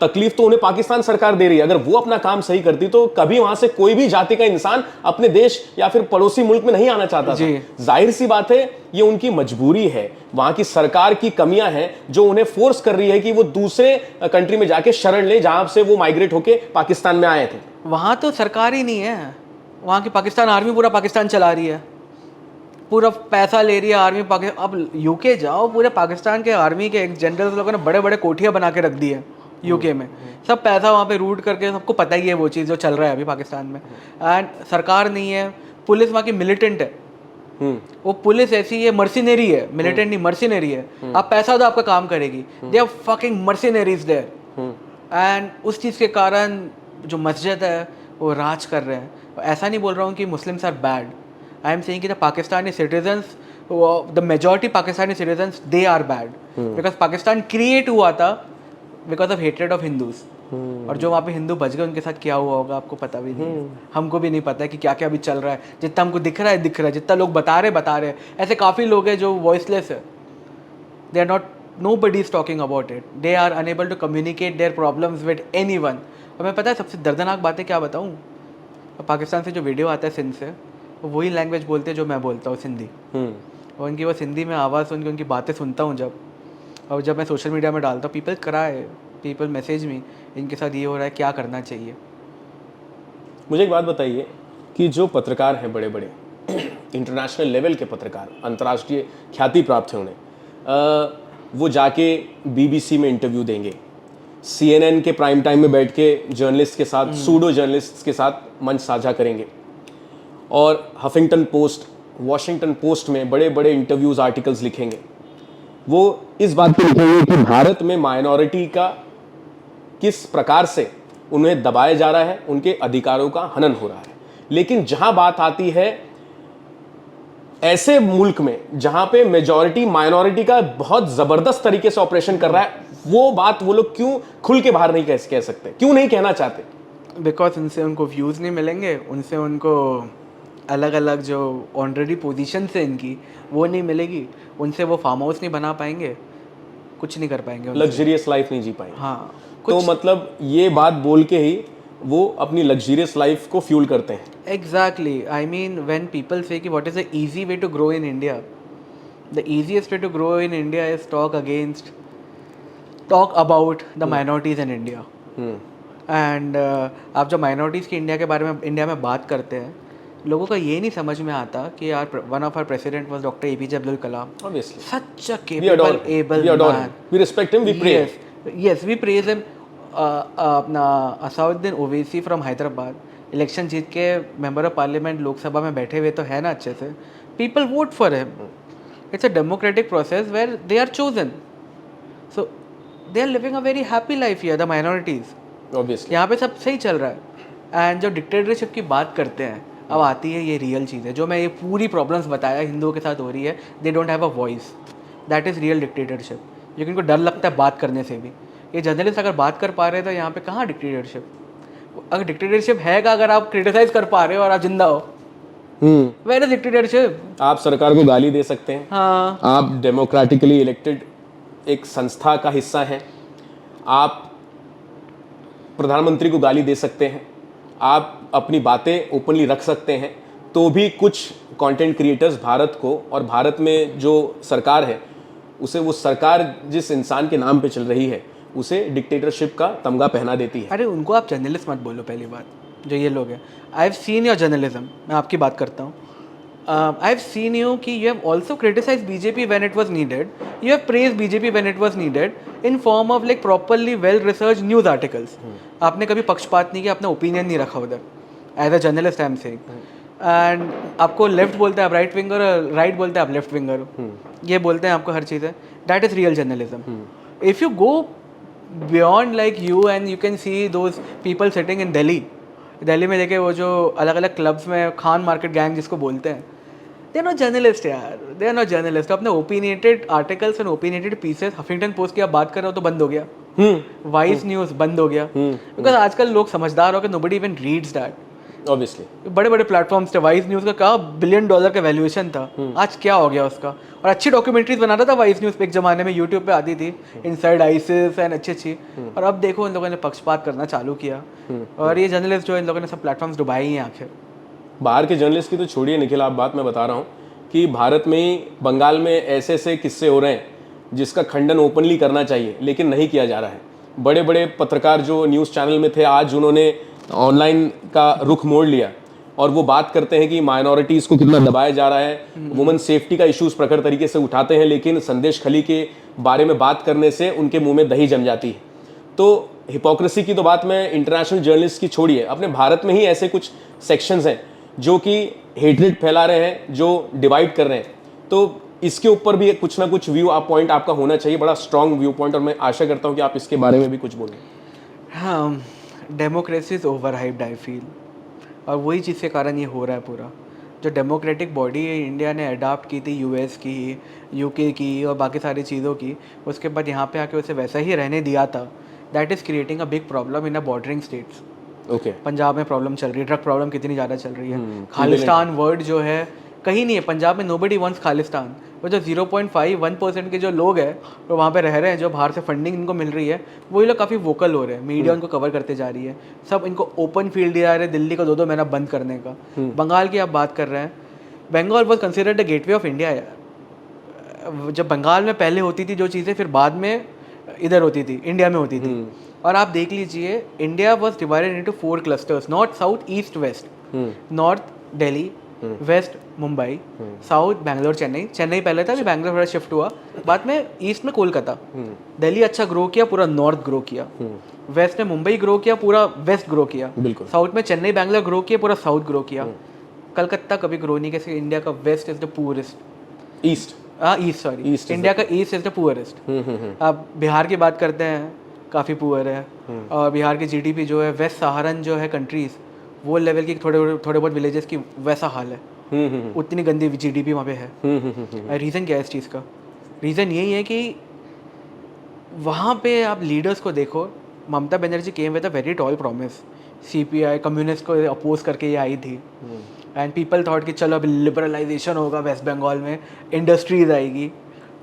तकलीफ तो उन्हें पाकिस्तान सरकार दे रही है. अगर वो अपना काम सही करती तो कभी वहां से कोई भी जाति का इंसान अपने देश या फिर पड़ोसी मुल्क में नहीं आना चाहता था. जाहिर सी बात है, ये उनकी मजबूरी है. वहां की सरकार की कमियां हैं जो उन्हें फोर्स कर रही है कि वो दूसरे कंट्री में जाके शरण ले जहां से वो माइग्रेट होके पाकिस्तान में आए थे. वहाँ तो सरकार ही नहीं है. वहाँ की पाकिस्तान आर्मी पूरा पाकिस्तान चला रही है, पूरा पैसा ले रही है आर्मी. अब यूके जाओ, पूरे पाकिस्तान के आर्मी के एक जनरल लोगों ने बड़े बड़े कोठियाँ बना के रख दी है यूके में. सब पैसा वहाँ पे रूट करके, सबको पता ही है वो चीज़ जो चल रहा है अभी पाकिस्तान में. एंड सरकार नहीं है, पुलिस वहाँ की मिलिटेंट है. वो पुलिस ऐसी है, मर्सिनरी है, मिलिटेंट नहीं मर्सिनरी है. आप पैसा दो आपका काम करेगी. They are fucking mercenaries there. And उस चीज़ के कारण जो मस्जिद है वो राज कर रहे हैं. ऐसा नहीं बोल रहा हूँ कि Muslims are bad. I am saying कि the Pakistani citizens, the majority Pakistani citizens, they are bad. Because Pakistan create हुआ था because of hatred of Hindus. और जो वहाँ पे हिंदू बच गए, उनके साथ क्या हुआ होगा आपको पता भी नहीं है. हमको भी नहीं पता है कि क्या क्या अभी चल रहा है. जितना हमको दिख रहा है दिख रहा है, जितना लोग बता रहे. ऐसे काफ़ी लोग हैं जो वॉइसलेस है. They are not, nobody is talking about it. They are unable to communicate their problems with anyone. और मैं पता है सबसे दर्दनाक बातें क्या बताऊँ, पाकिस्तान से जो वीडियो आता है सिंध से, वो वही लैंग्वेज बोलते हैं जो मैं बोलता हूँ, सिंधी. और उनकी वो सिंधी में आवाज़ सुन के उनकी बातें सुनता हूँ जब, और जब मैं सोशल मीडिया में डालता हूँ, पीपल कराए, पीपल मैसेज मी, इनके साथ ये हो रहा है, क्या करना चाहिए. मुझे एक बात बताइए कि जो पत्रकार हैं बड़े बड़े इंटरनेशनल लेवल के पत्रकार, अंतर्राष्ट्रीय ख्याति प्राप्त है उन्हें, वो जाके बीबीसी में इंटरव्यू देंगे, CNN के प्राइम टाइम में बैठ के जर्नलिस्ट के साथ, सूडो जर्नलिस्ट के साथ मंच साझा करेंगे, और हफिंगटन पोस्ट, वॉशिंगटन पोस्ट में बड़े बड़े इंटरव्यूज, आर्टिकल्स लिखेंगे. वो इस बात पे लिखेंगे कि भारत में माइनॉरिटी का किस प्रकार से उन्हें दबाया जा रहा है, उनके अधिकारों का हनन हो रहा है. लेकिन जहां बात आती है ऐसे मुल्क में जहां पे मेजॉरिटी माइनॉरिटी का बहुत जबरदस्त तरीके से ऑपरेशन कर रहा है, वो बात वो लोग क्यों खुल के बाहर नहीं कह सकते, क्यों नहीं कहना चाहते? बिकॉज उनसे उनको व्यूज़ नहीं मिलेंगे, उनसे उनको अलग अलग जो ऑलरेडी पोजीशन है इनकी वो नहीं मिलेगी, उनसे वो फार्म हाउस नहीं बना पाएंगे, कुछ नहीं कर पाएंगे, लग्जरियस लाइफ नहीं जी पाएंगे. हाँ, तो मतलब ये बात बोल के ही वो अपनी लग्जरियस लाइफ को फ्यूल करते हैं. Exactly. I mean when people say कि what is the easy way to grow in India, the easiest way to grow in India is talk about the minorities in India. And आप जब minorities की India के बारे में India में बात करते हैं, लोगों का ये नहीं समझ में आता कि यार one of our president was doctor APJ Abdul Kalam. Obviously. Such a capable, able man. We respect him, we pray. Yes, we praise him. अपना असाउद्दीन ओवैसी फ्रॉम हैदराबाद इलेक्शन जीत के मेंबर ऑफ पार्लियामेंट लोकसभा में बैठे हुए तो है ना अच्छे से. People vote for him. It's a democratic process where they are chosen. So they are living a very happy life here, the minorities. Obviously यहाँ पे सब सही चल रहा है. एंड जो डिक्टेटरशिप की बात करते हैं, अब आती है ये रियल चीज़ है जो मैं ये पूरी प्रॉब्लम्स बताया हिंदुओं के साथ हो रही है. They don't have a voice. That is real dictatorship. जो इनको डर लगता है बात करने से भी. ये जर्नलिस्ट अगर बात कर पा रहे हैं तो यहाँ पे कहाँ डिक्टेटरशिप. अगर डिक्टेटरशिप है का अगर आप क्रिटिसाइज कर पा रहे हो और आप जिंदा हो, वेयर इज डिक्टेटरशिप. आप सरकार को गाली दे सकते हैं. हाँ, आप डेमोक्रेटिकली इलेक्टेड एक संस्था का हिस्सा हैं. आप प्रधानमंत्री को गाली दे सकते हैं. आप अपनी बातें ओपनली रख सकते हैं. तो भी कुछ कंटेंट क्रिएटर्स भारत को और भारत में जो सरकार है उसे, वो सरकार जिस इंसान के नाम पे चल रही है उसे डिक्टेटरशिप का तमगा पहना देती है. अरे उनको आप जर्नलिस्ट मत बोलो. पहली बात जो ये लोग हैं, I have seen your journalism. मैं आपकी बात करता हूँ. आई हैव सीन यू कि you have also criticise BJP when it was needed. You have praise BJP when it was needed in form of like properly well research news articles. आपने कभी पक्षपात नहीं किया, अपना ओपिनियन नहीं रखा उधर. As a journalist I am saying. And आपको लेफ्ट बोलते हैं आप राइट विंगर, और राइट बोलते हैं आप लेफ्ट विंगर. ये बोलते हैं आपको हर चीज़ है. That is real journalism. If you go beyond like you and you can see those people sitting in Delhi में देखे वो जो अलग अलग क्लब्स में खान मार्केट गैंग जिसको बोलते हैं, दे आर नॉट जर्नलिस्ट यार. They are not journalist. अपने opinionated articles and opinionated pieces, Huffington Post की आप बात कर रहे हो तो बंद हो गया. वाइस न्यूज़ बंद हो गया. बिकॉज आजकल लोग समझदार हो कि nobody even reads that. Obviously बड़े बड़े प्लेटफॉर्म्स थे. वाइस न्यूज़ का कहा $1 बिलियन का वैल्यूएशन था. आज क्या हो गया उसका. और अच्छी डॉक्यूमेंट्रीज बनाता था वाइस न्यूज़ पे एक ज़माने में. यूट्यूब पे आती थी इनसाइड आइसिस एंड अच्छी. और अब देखो इन लोगों ने पक्षपात करना चालू किया. और ये जर्नलिस्ट जो इन लोगों ने सब प्लेटफॉर्म्स डुबाई हैं आखिर. बाहर के जर्नलिस्ट की तो छोड़िए निखिल, आप बात मैं बता रहा हूँ कि भारत में ही बंगाल में ऐसे ऐसे किस्से हो रहे हैं जिसका खंडन ओपनली करना चाहिए लेकिन नहीं किया जा रहा है. बड़े बड़े पत्रकार जो न्यूज़ चैनल में थे आज उन्होंने ऑनलाइन का रुख मोड़ लिया और वो बात करते हैं कि माइनॉरिटीज़ को कितना दबाया जा रहा है. वुमेन सेफ्टी का इश्यूज़ प्रखर तरीके से उठाते हैं लेकिन संदेश खली के बारे में बात करने से उनके मुंह में दही जम जाती है. तो हिपोक्रेसी की तो बात मैं इंटरनेशनल जर्नलिस्ट की छोड़िए, अपने भारत में ही ऐसे कुछ सेक्शंस हैं जो कि हेट्रेड फैला रहे हैं, जो डिवाइड कर रहे हैं. तो इसके ऊपर भी कुछ ना कुछ व्यू आप पॉइंट आपका होना चाहिए, बड़ा स्ट्रॉन्ग व्यू पॉइंट. और मैं आशा करता हूँ कि आप इसके बारे में भी कुछ बोलें. हाँ, democracy is over hyped I feel. और वही चीज़ के कारण ये हो रहा है पूरा. जो डेमोक्रेटिक बॉडी है इंडिया ने अडॉप्ट की थी यूएस की, यूके की और बाकी सारी चीज़ों की, उसके बाद यहाँ पे आके उसे वैसा ही रहने दिया था. That is creating a big problem in a bordering states. Okay Punjab में प्रॉब्लम चल रही है. ड्रग प्रॉब्लम कितनी ज़्यादा चल रही है. खालिस्तान वर्ड जो है कहीं नहीं है पंजाब में. Nobody wants Khalistan. वो जो 0.51% के जो लोग हैं वो वहाँ पे रह रहे हैं, जो बाहर से फंडिंग इनको मिल रही है, वही लोग काफ़ी वोकल हो रहे हैं. मीडिया उनको कवर करते जा रही है. सब इनको ओपन फील्ड दिया रहे दिल्ली को 2-2 महीना बंद करने का. बंगाल की आप बात कर रहे हैं. Bengal was considered the gateway of India यार. जब बंगाल में पहले होती थी जो चीज़ें, फिर बाद में इधर होती थी, इंडिया में होती थी. और आप देख लीजिए India was divided into 4 clusters. North, south, east, west. North Delhi, west Mumbai, south Bangalore, Chennai पहले था, अभी बैंगलोर थोड़ा शिफ्ट हुआ. बाद में ईस्ट में कोलकाता. दिल्ली अच्छा ग्रो किया, पूरा नॉर्थ ग्रो किया. वेस्ट में मुंबई ग्रो किया, पूरा वेस्ट ग्रो किया. साउथ में चेन्नई बैंगलोर ग्रो किया, पूरा साउथ ग्रो किया. कलकत्ता कभी ग्रो नहीं किया. इंडिया का west is the poorest. East sorry, India का ईस्ट इज द पुअरेस्ट. आप बिहार की बात करते हैं, काफ़ी पुअर है. और बिहार की जीडीपी जो है, वेस्ट सहारन जो है कंट्रीज, वो लेवल की थोड़े बहुत विलेजेस की वैसा हाल है. उतनी गंदी जीडीपी वहाँ पे है. रीज़न क्या है इस चीज़ का? रीज़न यही है कि वहाँ पे आप लीडर्स को देखो. Mamata Banerjee came with a very tall promise. CPI communist को अपोज करके ये आई थी. एंड पीपल थॉट कि चलो अभी लिबरलाइजेशन होगा वेस्ट बंगाल में, इंडस्ट्रीज आएगी.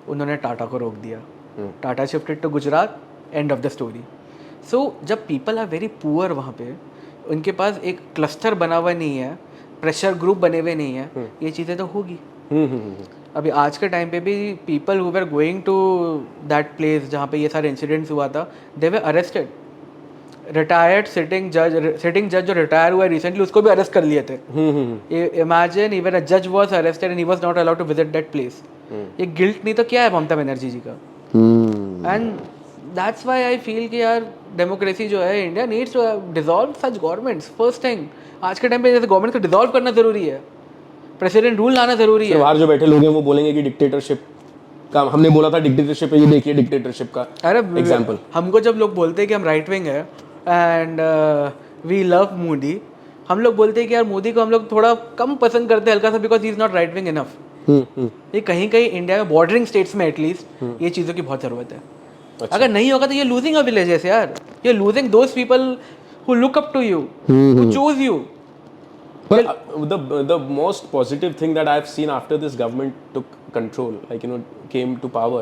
उन्होंने टाटा को रोक दिया. Tata shifted to Gujarat. End of the story. So जब पीपल आर वेरी पुअर वहाँ पे, उनके पास एक क्लस्टर बना हुआ नहीं है, प्रेशर ग्रुप बने हुए नहीं है, ये चीज़ें तो होगी. अभी आज के टाइम पे भी people who were going to that place जहाँ पे ये सारे इंसिडेंट्स हुआ था, they were arrested. Retired sitting जज जो रिटायर हुआ है रिसेंटली, उसको भी अरेस्ट कर लिए थे. इमेजिन इवन अ जज was arrested and he was not allowed to visit that place. ये गिल्ट नहीं तो क्या है ममता बनर्जी जी का? And that's why I feel कि यार डेमोक्रेसी जो है, India needs to dissolve such governments. First thing, आज के टाइम पे जैसे गवर्नमेंट को डिसॉल्व करना ज़रूरी है. प्रेसिडेंट रूल लाना ज़रूरी फिर है। बाहर जो बैठे लोग हैं वो बोलेंगे कि डिक्टेटरशिप का, हमने बोला था डिक्टेटरशिप है, ये देखिए डिक्टेटरशिप का अरे एग्जाम्पल। हमको जब लोग बोलते हैं कि हम राइट विंग है एंड वी लव मोदी, हम लोग बोलते हैं कि यार मोदी को हम लोग थोड़ा कम पसंद करते हैं हल्का सा, because he is not right wing enough. ये कहीं कहीं इंडिया में बॉर्डरिंग स्टेट्स में एटलीस्ट ये चीज़ों की बहुत ज़रूरत है। अगर नहीं होगा तो ये लूजिंग अ विलेजेस यार, ये losing those people who look up to you, who choose you. But the most positive thing that I've seen after this government took control, like came to power,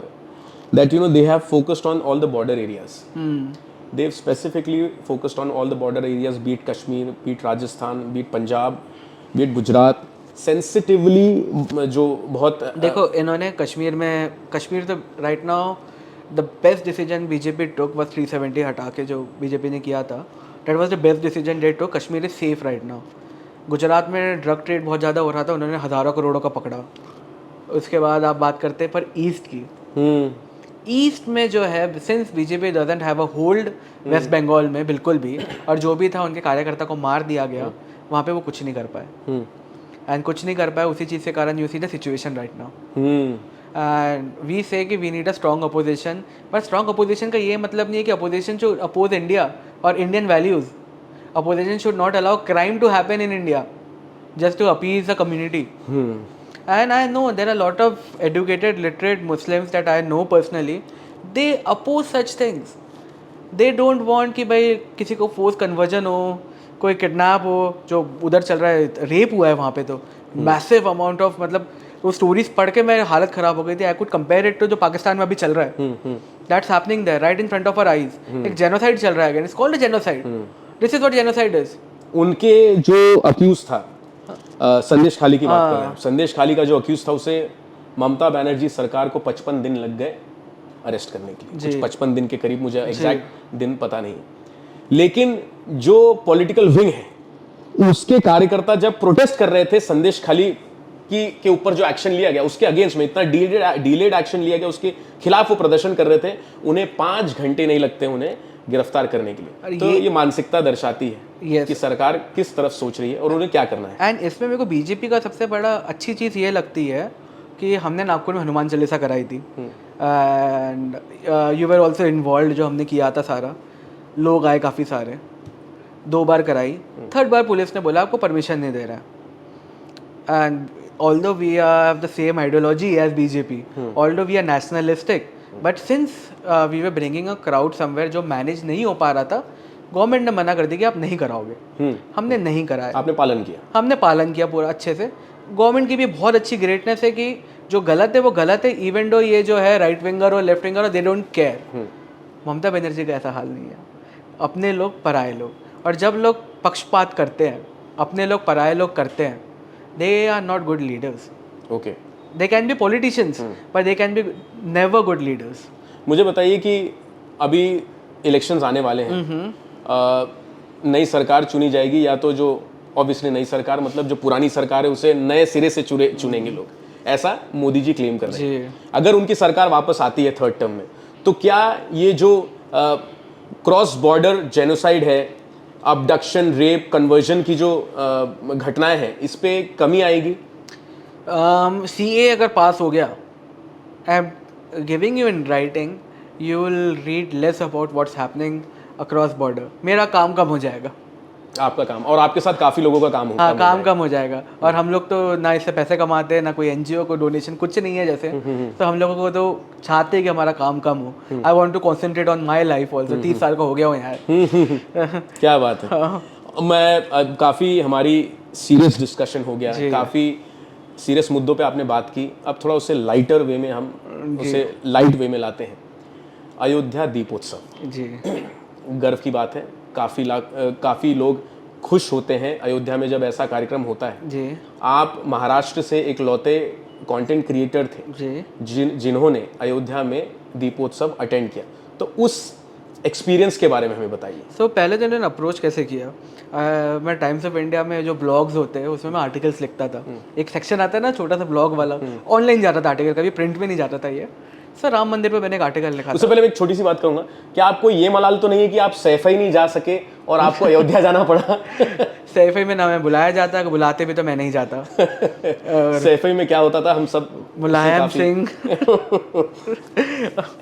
that they have focused on all the border areas. They've specifically focused on all the border areas, be it Kashmir, be it Rajasthan, be it Punjab, be it Gujarat. Sensitively जो बहुत देखो इन्होंने कश्मीर तो right now the best decision BJP took was 370 हटा के जो BJP ने किया था, that was the best decision they took. Kashmir is safe right now. Gujarat में ड्रग ट्रेड बहुत ज़्यादा हो रहा था, उन्होंने हज़ारों करोड़ों का पकड़ा। उसके बाद आप बात करते हैं पर ईस्ट की, ईस्ट में जो है since BJP doesn't have a hold West Bengal में बिल्कुल भी, और जो भी था उनके कार्यकर्ता को मार दिया गया, वहाँ पे वो कुछ नहीं कर पाए एंड कुछ नहीं कर पाए। उसी चीज़ के कारण you see the situation right now and we say कि we need a strong opposition. But strong opposition का ये मतलब नहीं है कि अपोजिशन शुड अपोज इंडिया और Indian values. Opposition should not allow crime to happen in India just to appease the community. And I know there are a lot of educated, literate Muslims that I know personally. They oppose such things. They don't want कि भाई किसी को force conversion हो, कोई kidnap हो, जो उधर चल रहा है, रेप हुआ है वहाँ पे तो मैसिव अमाउंट ऑफ, मतलब वो स्टोरीज पढ़ के मेरी हालत ख़राब हो गई थी। I could compare it to जो पाकिस्तान में अभी चल रहा है। That's happening there right in front of our eyes. एक जेनोसाइड चल रहा है, it's called a genocide. This is what genocide is. उनके जो अक्यूज था, संदेश खाली की बात कर रहे हैं, संदेश खाली का जो अक्यूज था उसे ममता बनर्जी सरकार को 55 दिन लग गए अरेस्ट करने के लिए, कुछ 55 दिन के करीब, मुझे एग्जैक्ट दिन पता नहीं। लेकिन जो पॉलिटिकल विंग है उसके कार्यकर्ता जब प्रोटेस्ट कर रहे थे संदेश खाली के ऊपर जो एक्शन लिया गया उसके अगेंस्ट में, इतना डिलेड एक्शन लिया गया, उसके खिलाफ वो प्रदर्शन कर रहे थे, उन्हें 5 घंटे नहीं लगते उन्हें गिरफ्तार करने के लिए। तो ये मानसिकता दर्शाती है कि सरकार किस तरफ सोच रही है और उन्हें क्या करना है। एंड इसमें मेरे को बीजेपी का सबसे बड़ा अच्छी चीज़ ये लगती है कि हमने नागपुर में हनुमान चालीसा कराई थी and you were also involve, जो हमने किया था सारा, लोग आए काफ़ी सारे, 2 बार कराई, 3rd बार पुलिस ने बोला आपको परमिशन नहीं दे रहा है। And although we have the same ideology as BJP, although we are nationalistic, but since we were bringing a crowd somewhere जो मैनेज नहीं हो पा रहा था, गवर्नमेंट ने मना कर दिया कि आप नहीं कराओगे। हमने नहीं कराया। आपने पालन किया? हमने पालन किया पूरा अच्छे से। गवर्नमेंट की भी बहुत अच्छी ग्रेटनेस है कि जो गलत है वो गलत है, इवन दो ये जो है राइट विंगर और left winger, they don't care. Mamata Banerjee का ऐसा हाल नहीं है। अपने लोग पराए लोग, और जब लोग पक्षपात करते हैं, अपने लोग पराए लोग करते हैं, they are not good leaders. Okay. They can be politicians, but they can be never good leaders. मुझे बताइए कि अभी इलेक्शंस आने वाले हैं, नई सरकार चुनी जाएगी, या तो जो ऑब्वियसली नई सरकार मतलब जो पुरानी सरकार है उसे नए सिरे से चुनेंगे लोग, ऐसा मोदी जी क्लेम कर रहे हैं। अगर उनकी सरकार वापस आती है 3rd टर्म में, तो क्या ये जो क्रॉस बॉर्डर जेनोसाइड है, अबडक्शन, रेप, कन्वर्जन की जो घटनाएं हैं, इस पे कमी आएगी? CA अगर पास हो गया, I am giving you in writing, you will read less about what's happening across border. मेरा काम कम हो जाएगा। आपका काम, और आपके साथ काफ़ी लोगों का काम होगा। हाँ, काम कम हो जाएगा। और हम लोग तो ना इससे पैसे कमाते हैं, ना कोई NGO को डोनेशन, कुछ नहीं है जैसे, तो हम लोगों को तो चाहते हैं कि हमारा काम कम हो। I want to concentrate on my life also. 30 साल का हो गया हूँ यार। क्या बात है। मैं काफ़ी हमारी सीरियस डिस्कशन हो गया, काफ़ी सीरियस मुद्दों पे आपने बात की। अब थोड़ा उसे लाइटर वे में, हम उसे लाइट वे में लाते हैं। अयोध्या दीपोत्सव जी, गर्व की बात है। काफ़ी लोग खुश होते हैं अयोध्या में जब ऐसा कार्यक्रम होता है जी। आप महाराष्ट्र से एक लौते कंटेंट क्रिएटर थे जी, जिन्होंने अयोध्या में दीपोत्सव अटेंड किया, तो उस एक्सपीरियंस के बारे में हमें बताइए। पहले दिन मैंने अप्रोच कैसे किया, मैं टाइम्स ऑफ इंडिया में जो ब्लॉग्स होते हैं उसमें मैं आर्टिकल्स लिखता था। एक सेक्शन आता है ना छोटा सा ब्लॉग वाला, ऑनलाइन जाता था आर्टिकल, कभी प्रिंट में नहीं जाता था। ये सर राम मंदिर पे मैंने एक आर्टिकल लिखा। उससे पहले मैं एक छोटी सी बात कहूँगा, क्या आपको ये मलाल तो नहीं है कि आप सैफई नहीं जा सके और आपको अयोध्या जाना पड़ा? सैफई में ना मैं बुलाया जाता, बुलाते भी तो मैं नहीं जाता। सैफई में क्या होता था, हम सब Mulayam Singh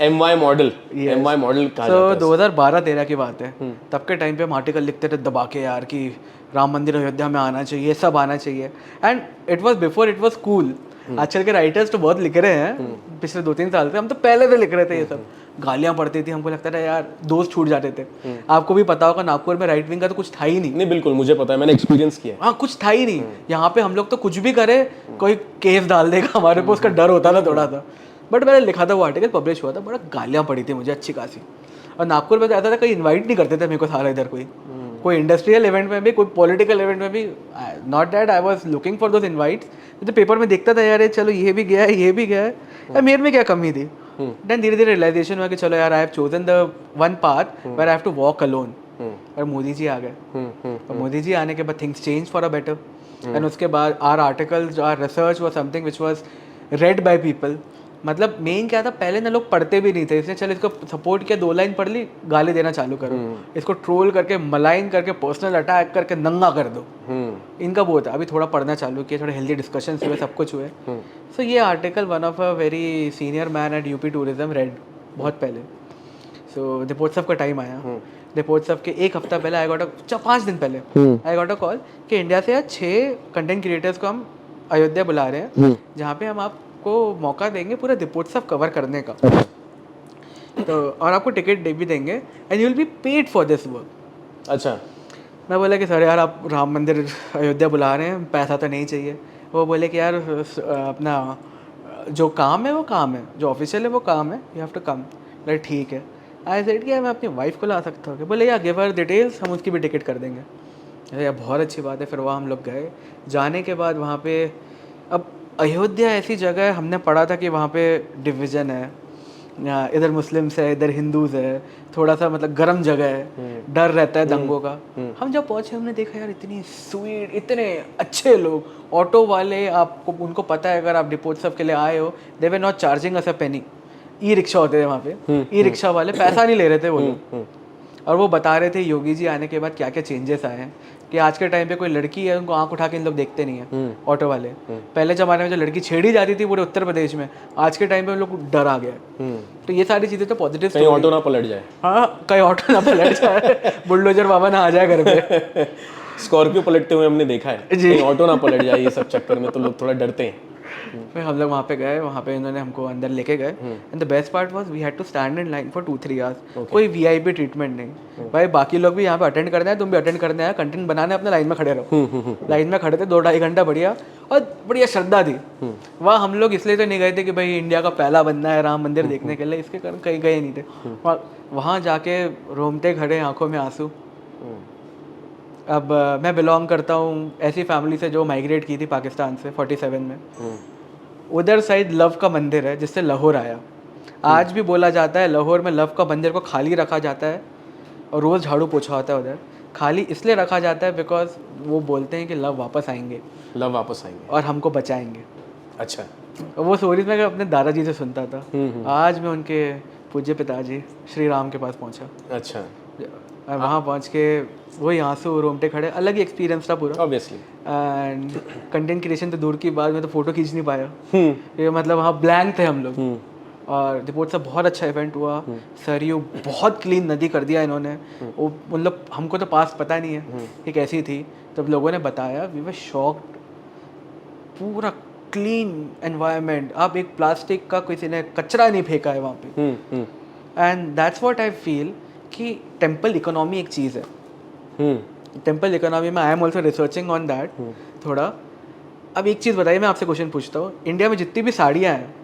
MY model, MY model कहा तो जाता है। 2012-13 की बात है। तब के टाइम पे हम आर्टिकल लिखते थे दबा के यार कि राम मंदिर अयोध्या में आना चाहिए, सब आना चाहिए। And it was before it was cool. आजकल के राइटर्स तो बहुत लिख रहे हैं पिछले 2-3 साल से, हम तो पहले से लिख रहे थे ये सब। गालियां पड़ती थी, हमको लगता था यार दोस्त छूट जाते थे। आपको भी पता होगा नागपुर में राइट विंग का तो कुछ था ही नहीं। नहीं बिल्कुल मुझे पता है, मैंने एक्सपीरियंस किया है। हाँ, कुछ था ही नहीं। यहाँ पे हम लोग तो कुछ भी करे कोई केस डाल देगा हमारे पे, उसका डर होता था थोड़ा सा। बट मैंने लिखा था, वो आर्टिकल पब्लिश हुआ था, बड़ा गालियाँ पड़ी थी मुझे अच्छी खासी। और नागपुर में तो ऐसा था कहीं इन्वाइट नहीं करते थे मेरे को सारा इधर कोई इंडस्ट्रियल इवेंट में भी, कोई पॉलिटिकल इवेंट में भी। Not that I was looking for those invites. तो पेपर में देखता था यार ये चलो ये भी गया है, ये भी गया है, यार मेरे में क्या कमी थी। देन धीरे धीरे रियलाइजेशन हुआ कि चलो यार I have chosen the one path where I have to walk alone. और मोदी जी आ गए, और मोदी जी आने के बाद things change for a better. And उसके बाद are articles, are research was something which was read by people. मतलब मेन क्या था, पहले ना लोग पढ़ते भी नहीं थे, इसलिए चल इसको सपोर्ट किया, 2 लाइन पढ़ ली, गाली देना चालू करो, इसको ट्रोल करके, मलाइन करके, पर्सनल अटैक करके नंगा कर दो। इनका वो था। अभी थोड़ा पढ़ना चालू किया, थोड़े हेल्दी डिस्कशंस हुए, सब कुछ हुए। सो ये article one of a very senior man eight UP tourism red बहुत पहले। सो दीपोत्सव का टाइम आया। दीपोत्सव के 1 हफ्ता पहले आई गॉट अ 5 दिन पहले आई गॉट अ कॉल कि इंडिया से 6 कंटेंट क्रिएटर्स को हम अयोध्या बुला रहे हैं, जहाँ पे हम आपको मौका देंगे पूरा दीपोत्सव कवर करने का। तो और आपको टिकट दे भी देंगे and you will be paid for this work. अच्छा। मैं बोला कि सर यार आप राम मंदिर अयोध्या बुला रहे हैं, पैसा तो नहीं चाहिए। वो बोले कि यार अपना जो काम है वो काम है, जो ऑफिशियल है वो काम है, यू हैव टू कम। बोले ठीक है। आई सेड कि मैं अपनी वाइफ को ला सकता हूँ। बोले यार गिव हर डिटेल्स, हम उसकी भी टिकट कर देंगे। अरे यार बहुत अच्छी बात है। फिर वहाँ हम लोग गए। जाने के बाद वहाँ पे, अब अयोध्या ऐसी जगह है, हमने पढ़ा था कि वहाँ पे डिवीज़न है, इधर मुस्लिम्स है, इधर हिंदूज़ है, थोड़ा सा मतलब गर्म जगह है, डर रहता है दंगों का। हम जब पहुँचे हमने देखा यार इतनी स्वीट, इतने अच्छे लोग, ऑटो वाले, आपको उनको पता है अगर आप दीपोत्सव के लिए आए हो, they were not charging us a penny. E rickshaw होते थे वहाँ पे, ई रिक्शा वाले पैसा नहीं ले रहे थे वो लोग। और वो बता रहे थे योगी जी आने के बाद क्या क्या चेंजेस आए हैं, कि आज के टाइम पे कोई लड़की है उनको आंख उठा के इन लोग देखते नहीं है ऑटो वाले। पहले ज़माने में जो लड़की छेड़ी जाती थी पूरे उत्तर प्रदेश में, आज के टाइम पे उन लोग को डर आ गया है। तो ये सारी चीज़ें तो पॉजिटिव। कहीं ऑटो ना पलट जाए। हाँ, कहीं ऑटो ना पलट जाए, बुलडोजर बाबा ना आ जाए घर पे। स्कॉर्पियो पलटते हुए हमने देखा है, कहीं ऑटो ना पलट जाए, ये सब चक्कर में तो लोग थोड़ा डरते हैं। फिर हम लोग वहाँ पे गए, वहाँ पे इन्होंने हमको अंदर लेके गए। And the best part was we had to stand in line for 2-3 hours. कोई वीआईपी ट्रीटमेंट नहीं भाई, बाकी लोग भी यहाँ पे अटेंड करना है, तुम भी अटेंड करना है, कंटेंट बनाने अपने लाइन में खड़े रहो। लाइन में खड़े थे 2-2.5 घंटा बढ़िया, और बढ़िया श्रद्धा थी। वहाँ हम लोग इसलिए तो नहीं गए थे कि भाई इंडिया का पहला बंदा है राम मंदिर देखने के लिए, इसके कारण कहीं गए नहीं थे। वहाँ जाके रोमते खड़े, आंखों में आंसू। अब मैं बिलोंग करता हूँ ऐसी फैमिली से जो माइग्रेट की थी पाकिस्तान से 47 में। उधर साइड लव का मंदिर है जिससे लाहौर आया। आज भी बोला जाता है लाहौर में लव का मंदिर को खाली रखा जाता है और रोज़ झाड़ू पोछा होता है उधर। खाली इसलिए रखा जाता है बिकॉज वो बोलते हैं कि लव वापस आएंगे, लव वापस आएंगे और हमको बचाएंगे। अच्छा। वो स्टोरीज में अपने दादाजी से सुनता था। आज मैं उनके पूज्य पिताजी श्री राम के पास पहुंचा। अच्छा। वहाँ पहुँच के वही आंसू रोमटे खड़े, अलग ही एक्सपीरियंस था पूरा ऑब्वियसली। एंड कंटेंट क्रिएशन तो दूर की बात, मैं तो फोटो खींच नहीं पाया। ये मतलब वहाँ ब्लैंक थे हम लोग। और दीपोत्सव बहुत अच्छा इवेंट हुआ। सरयू बहुत क्लीन नदी कर दिया इन्होंने। वो मतलब हमको तो पास पता नहीं है कि कैसी थी, जब लोगों ने बताया वी वर शॉक्ड। पूरा क्लीन एनवायरनमेंट, आप एक प्लास्टिक का किसी ने कचरा नहीं फेंका है वहाँ पे। And that's what I feel कि टेम्पल इकोनॉमी एक चीज़ है। टेम्पल इकोनॉमी में I am also researching on that थोड़ा। अब एक चीज़ बताइए, मैं आपसे क्वेश्चन पूछता हूँ, इंडिया में जितनी भी साड़ियाँ हैं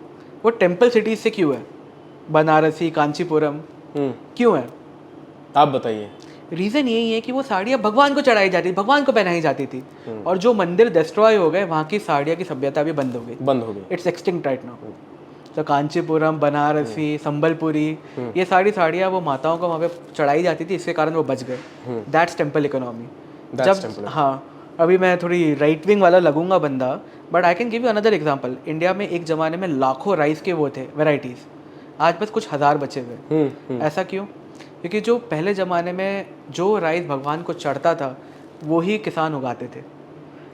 वो टेम्पल सिटीज से क्यों है? बनारसी, कांचीपुरम क्यों है? आप बताइए। रीज़न यही है कि वो साड़ियाँ भगवान को चढ़ाई जाती थी, भगवान को पहनाई जाती थी। और जो मंदिर डिस्ट्रॉय हो गए, वहाँ की साड़ियाँ की सभ्यता भी बंद हो गई। It's extinct right now. तो कांचीपुरम, बनारसी, संबलपुरी, ये सारी साड़ियाँ वो माताओं को वहाँ पे चढ़ाई जाती थी, इसके कारण वो बच गए। That's temple economy. जब हाँ, अभी मैं थोड़ी राइट विंग वाला लगूंगा बंदा, but I can give you another example. India में एक ज़माने में लाखों राइस के वो थे वेराइटीज़, आज बस कुछ हज़ार बचे हुए। ऐसा क्यों? क्योंकि जो पहले ज़माने में जो राइस भगवान को चढ़ता था वो ही किसान उगाते थे।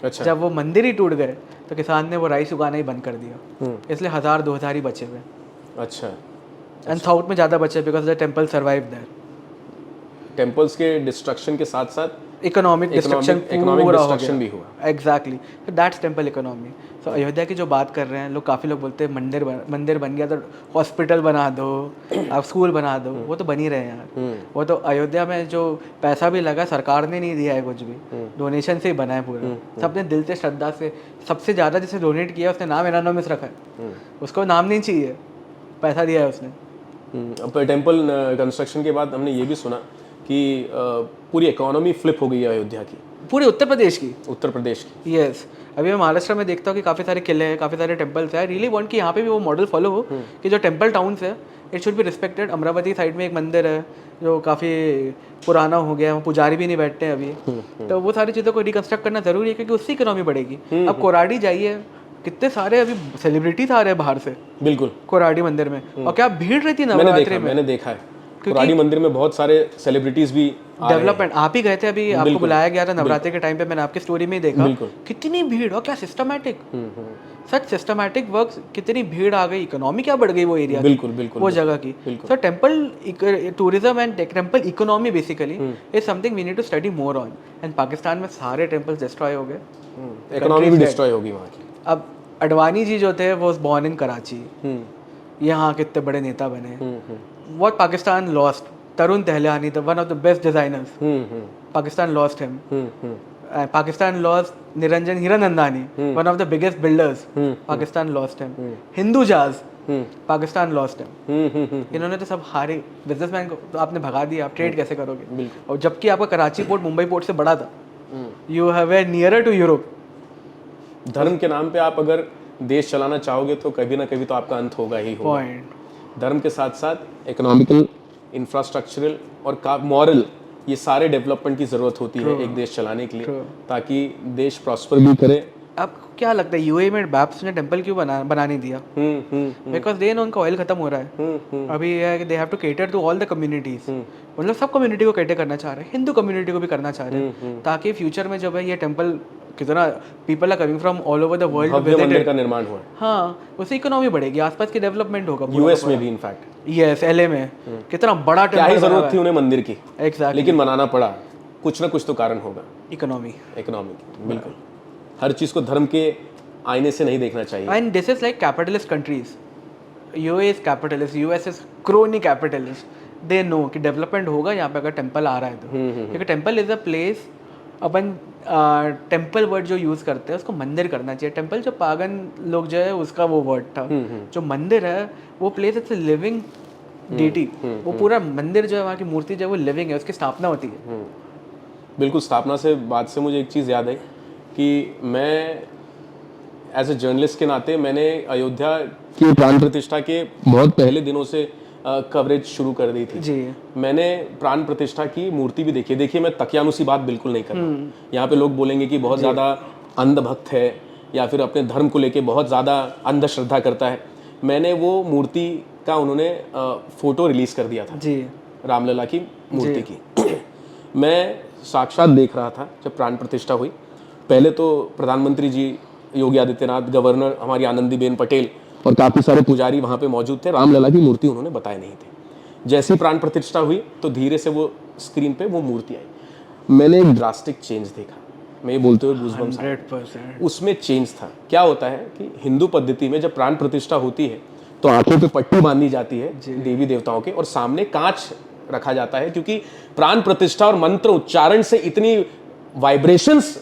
अच्छा। जब वो मंदिर ही टूट गए तो किसान ने वो राइस उगाना ही बंद कर दिया, इसलिए 1000-2000 ही बचे हुए। अच्छा। एंड साउथ में ज़्यादा बचे because the temple survive there. Temples के डिस्ट्रक्शन के साथ साथ इकोनॉमिक डिस्ट्रक्शन economic पूरा हो destruction गया। भी हुआ। एग्जैक्टली, तो दैट्स टेम्पल इकोनॉमी। सो अयोध्या की जो बात कर रहे हैं लोग, काफ़ी लोग बोलते हैं मंदिर बन गया तो हॉस्पिटल बना दो, आप स्कूल बना दो, वो तो बन ही रहे हैं यार। वो तो अयोध्या में जो पैसा भी लगा सरकार ने नहीं दिया है कुछ भी, डोनेशन से ही बना है पूरा। सबने दिल से श्रद्धा से, सबसे ज़्यादा जिसे डोनेट किया उसने नाम एनानोमस रखा है, उसको नाम नहीं चाहिए, पैसा दिया है उसने। अब टेम्पल कंस्ट्रक्शन के बाद हमने ये भी सुना कि पूरी इकोनॉमी फ्लिप हो गई है अयोध्या की, पूरे उत्तर प्रदेश की। उत्तर प्रदेश की। यस, अभी मैं महाराष्ट्र में देखता हूँ कि काफ़ी सारे किले हैं, काफ़ी सारे टेम्पल्स हैं। आई रियली वांट कि यहाँ पे भी वो मॉडल फॉलो हो कि जो टेम्पल टाउन्स है it should be respected. Amravati side में एक मंदिर है जो काफ़ी पुराना हो गया है, पुजारी भी नहीं बैठते हैं अभी, तो वो सारी चीज़ों को रिकंस्ट्रक्ट करना ज़रूरी है क्योंकि उससे इकोनॉमी बढ़ेगी। अब कोराडी जाइए, कितने सारे अभी सेलिब्रिटीज आ रहे हैं बाहर से बिल्कुल कोराडी मंदिर में, और क्या भीड़ रहती है नवरात्रि में। मैंने देखा है कोराडी मंदिर में बहुत सारे सेलिब्रिटीज भी डेवलपमेंट। आप ही गए थे अभी, आपको बुलाया गया था नवरात्रि के टाइम पे, मैंने आपकी स्टोरी में ही देखा कितनी भीड़, और क्या सिस्टमैटिक, सच सिस्टमेटिक वर्क, कितनी भीड़ आ गई, इकोनॉमी क्या बढ़ गई वो एरिया, बिल्कुल बिल्कुल वो जगह की। So temple tourism and temple economy basically is something we need to study more on. And Pakistan में सारे टेम्पल्स डिस्ट्रॉय हो गए, इकोनॉमी भी डिस्ट्रॉय होगी वहाँ की। अब अडवाणी जी जो थे वो बॉर्न इन कराची, यहाँ कितने बड़े नेता बने। What Pakistan lost, Tarun Tahiliani, the one of the best designers, Pakistan lost him. Pakistan lost Niranjan Hiranandani, one of the biggest builders, Pakistan lost him. Hindujas, Pakistan lost him. इन्होंने तो सब हारे, बिजनेसमैन को तो आपने भगा दिया, आप ट्रेड कैसे करोगे? और जबकि आपका कराची पोर्ट मुंबई पोर्ट से बड़ा था, you have a nearer to Europe. धर्म के नाम पे आप अगर देश चलाना चाहोगे तो कभी ना कभी तो आपका अंत होगा ही होगा। धर्म के साथ साथ इकोनॉमिकल, इंफ्रास्ट्रक्चरल और मॉरल, ये सारे डेवलपमेंट की ज़रूरत होती है एक देश चलाने के लिए, ताकि देश प्रॉस्पर भी करे। आपको क्या लगता है यूएई में बैप्स ने टेंपल क्यों बना नहीं दिया? बिकॉज दे नो उनका ऑयल खत्म हो रहा है अभी, they have to cater to all the communities. मतलब सब कम्युनिटी को कैटर करना चाह रहे हैं, हिंदू कम्युनिटी को भी करना चाह रहे हैं, ताकि फ्यूचर में जब है ये टेंपल, कितना people are coming from all over the world, मंदिर का निर्माण हुआ है। हाँ, उससे इकोनॉमी बढ़ेगी, आसपास की डेवलपमेंट होगा। यूएस में भी इनफैक्ट, यस, एलए में कितना बड़ा क्या ही जरूरत थी उन्हें मंदिर की, एग्जैक्टली, लेकिन बनाना पड़ा। कुछ ना कुछ तो कारण होगा। इकोनॉमी बिल्कुल, हर चीज को धर्म के आईने से नहीं देखना चाहिए। And this is like capitalist countries, UAE is capitalist, US is crony capitalist. They know कि डेवलपमेंट होगा यहाँ पे अगर टेंपल आ रहा है तो, क्योंकि temple is a place, upon temple word जो यूज करते हैं उसको मंदिर करना चाहिए। टेंपल जो पागन लोग जो है उसका वो वर्ड था, जो मंदिर है वो प्लेस इट्स लिविंग डीटी, वो पूरा मंदिर जो है वहाँ की मूर्ति जो है वो लिविंग है, उसकी स्थापना होती है। बिल्कुल, स्थापना से बात से मुझे एक चीज़ याद आई कि मैं एज ए जर्नलिस्ट के नाते मैंने अयोध्या की प्राण प्रतिष्ठा के बहुत पहले दिनों से कवरेज शुरू कर दी थी जी। मैंने प्राण प्रतिष्ठा की मूर्ति भी देखी। देखिए, मैं तकियानुसी बात बिल्कुल नहीं कर रहा हूँ। यहाँ पे लोग बोलेंगे कि बहुत ज़्यादा अंधभक्त है या फिर अपने धर्म को लेके बहुत ज़्यादा अंधश्रद्धा करता है। मैंने वो मूर्ति का, उन्होंने फोटो रिलीज कर दिया था जी, रामलला की मूर्ति की। मैं साक्षात देख रहा था जब प्राण प्रतिष्ठा हुई। पहले तो प्रधानमंत्री जी योगी आदित्यनाथ, गवर्नर हमारी आनंदीबेन पटेल और काफ़ी सारे पुजारी वहाँ पे मौजूद थे। रामलला की मूर्ति उन्होंने बताए नहीं थे। जैसे ही प्राण प्रतिष्ठा हुई तो धीरे से वो स्क्रीन पे वो मूर्ति आई। मैंने एक ड्रास्टिक चेंज देखा। मैं ये बोलते हुए गूज़बम्स, 100% उसमें चेंज था। क्या होता है कि हिंदू पद्धति में जब प्राण प्रतिष्ठा होती है तो आंखों पे पट्टी बांधी जाती है देवी देवताओं के, और सामने कांच रखा जाता है, क्योंकि प्राण प्रतिष्ठा और मंत्र उच्चारण से इतनी वाइब्रेशंस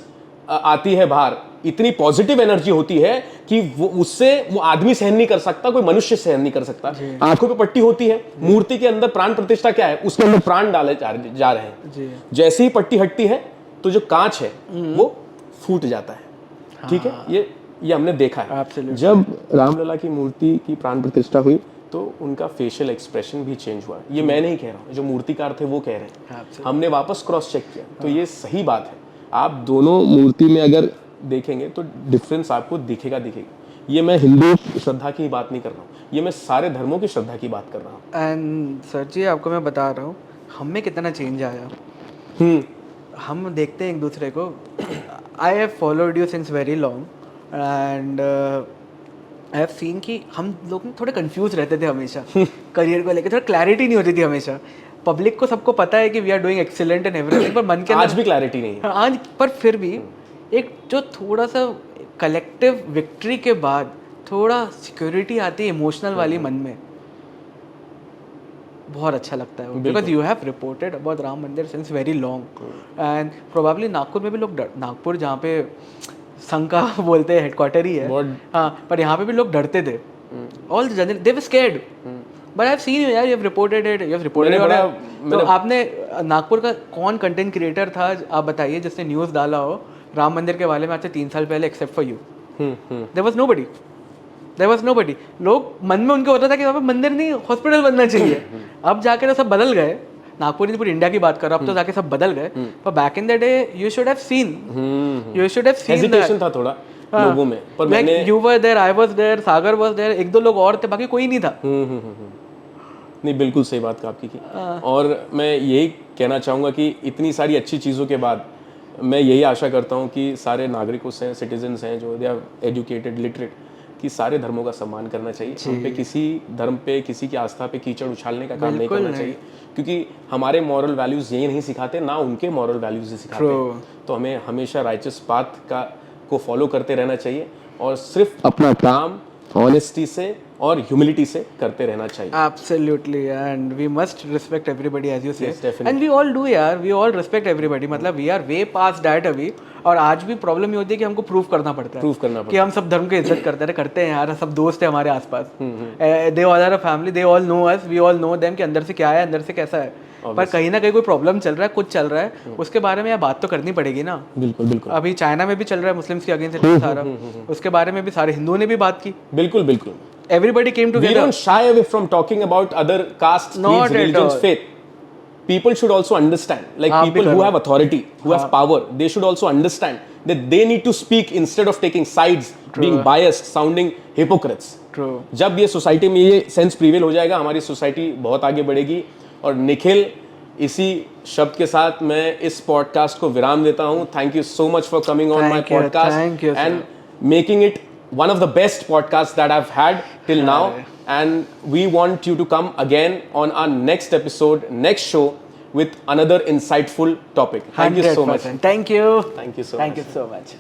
आती है बाहर, इतनी पॉजिटिव एनर्जी होती है कि वो उससे वो आदमी सहन नहीं कर सकता, कोई मनुष्य सहन नहीं कर सकता। आंखों पे पट्टी होती है, मूर्ति के अंदर प्राण प्रतिष्ठा क्या है, उसके अंदर प्राण डाले जा रहे हैं। जैसे ही पट्टी हटती है तो जो कांच है वो फूट जाता है। ठीक है, ये हमने देखा है। जब रामलला की मूर्ति की प्राण प्रतिष्ठा हुई तो उनका फेशियल एक्सप्रेशन भी चेंज हुआ। ये मैं नहीं कह रहा हूँ, जो मूर्तिकार थे वो कह रहे हैं। हमने वापस क्रॉस चेक किया तो ये सही बात है। आप दोनों मूर्ति में अगर देखेंगे तो डिफरेंस आपको दिखेगा। ये मैं हिंदू श्रद्धा की बात नहीं कर रहा हूँ, ये मैं सारे धर्मों की श्रद्धा की बात कर रहा हूँ। एंड सर जी, आपको मैं बता रहा हूँ हम में कितना चेंज आया। हम देखते हैं एक दूसरे को. I have followed you since very long and I have scene कि हम लोग थोड़े कंफ्यूज रहते थे हमेशा करियर को लेकर, थोड़ा क्लैरिटी नहीं होती थी हमेशा. पब्लिक को सबको पता है कि we are doing excellent in everything, पर मन के आज भी क्लैरिटी नहीं है. आज पर फिर भी एक जो थोड़ा सा कलेक्टिव विक्ट्री के बाद थोड़ा सिक्योरिटी आती है इमोशनल वाली मन में, बहुत अच्छा लगता है. Because you have reported about Ram Mandir since very long and probably Nagpur में भी लोग नागपुर जहाँ पे संघ का बोलते हैं हेडक्वार्टर ही है, हाँ, पर यहाँ पे भी लोग डरते थे. All they were scared, but I have seen you यार, you have reported it, you have reported. तो आपने नागपुर का कौन कंटेंट क्रिएटर था आप बताइए जिसने न्यूज़ डाला हो राम मंदिर के बारे में आज से 3 साल पहले, except for you? There was nobody, there was nobody. लोग मन में उनके होता था कि वहाँ पे मंदिर नहीं हॉस्पिटल बनना चाहिए. अब जाके तो सब बदल गए. नागपुर की पूरी इंडिया की बात करो, अब तो जाके सब बदल गए. पर back in the day you should have seen, you should have seen. Hesitation था थोड़ा लोगों में, पर मैंने you were there, I was there, Sagar was there, 1-2 लोग और थे, बाकी कोई नहीं था. नहीं, बिल्कुल सही बात आपकी की. और मैं यही कहना चाहूँगा कि इतनी सारी अच्छी चीज़ों के बाद मैं यही आशा करता हूँ कि सारे नागरिकों से, सिटीजन्स हैं जो दे आर एजुकेटेड, लिटरेट, कि सारे धर्मों का सम्मान करना चाहिए. हम पे किसी धर्म पे, किसी की आस्था पे कीचड़ उछालने का काम नहीं करना चाहिए, क्योंकि हमारे मॉरल वैल्यूज़ यही नहीं सिखाते, ना उनके मॉरल वैल्यूज़ ही सिखाते हैं. तो हमें हमेशा राइचस पाथ को फॉलो करते रहना चाहिए और सिर्फ अपना काम ऑनेस्टी से और ह्यूमिलिटी से करते रहना चाहिए. Absolutely, and we must respect everybody as you say. Yes, definitely. And we all do यार, we all respect everybody. मतलब we are way past that अभी. और आज भी प्रॉब्लम ये होती है कि हमको प्रूव करना पड़ता है कि हम सब धर्म की इज्जत करते हैं यार, सब दोस्त हैं हमारे आसपास. They all are a family, they all know us, we all know them कि अंदर से क्या है, अंदर से कैसा है. पर कहीं ना कहीं कोई प्रॉब्लम चल रहा है, कुछ चल रहा है, उसके बारे में यार बात तो करनी पड़ेगी ना. बिल्कुल बिल्कुल. अभी चाइना में भी चल रहा है मुस्लिम्स के अगेंस्ट सारा, उसके बारे में भी सारे हिंदुओं ने भी बात की. बिल्कुल बिल्कुल. Everybody came together. We don't shy away from talking about other castes, creeds, religions, faith. People should also understand, like people who have authority, who have power, they should also understand that they need to speak instead of taking sides, being biased, sounding hypocrites. True. जब ये society में ये sense prevail हो जाएगा, हमारी society बहुत आगे बढ़ेगी. और निखिल, इसी शब्द के साथ मैं इस पॉडकास्ट को विराम देता हूँ. Thank you so much for coming on my podcast and making it one of the best podcasts that I've had till now, and we want you to come again on our next episode, next show, with another insightful topic. Thank you so much. Thank you. Thank you so much. Thank you so much.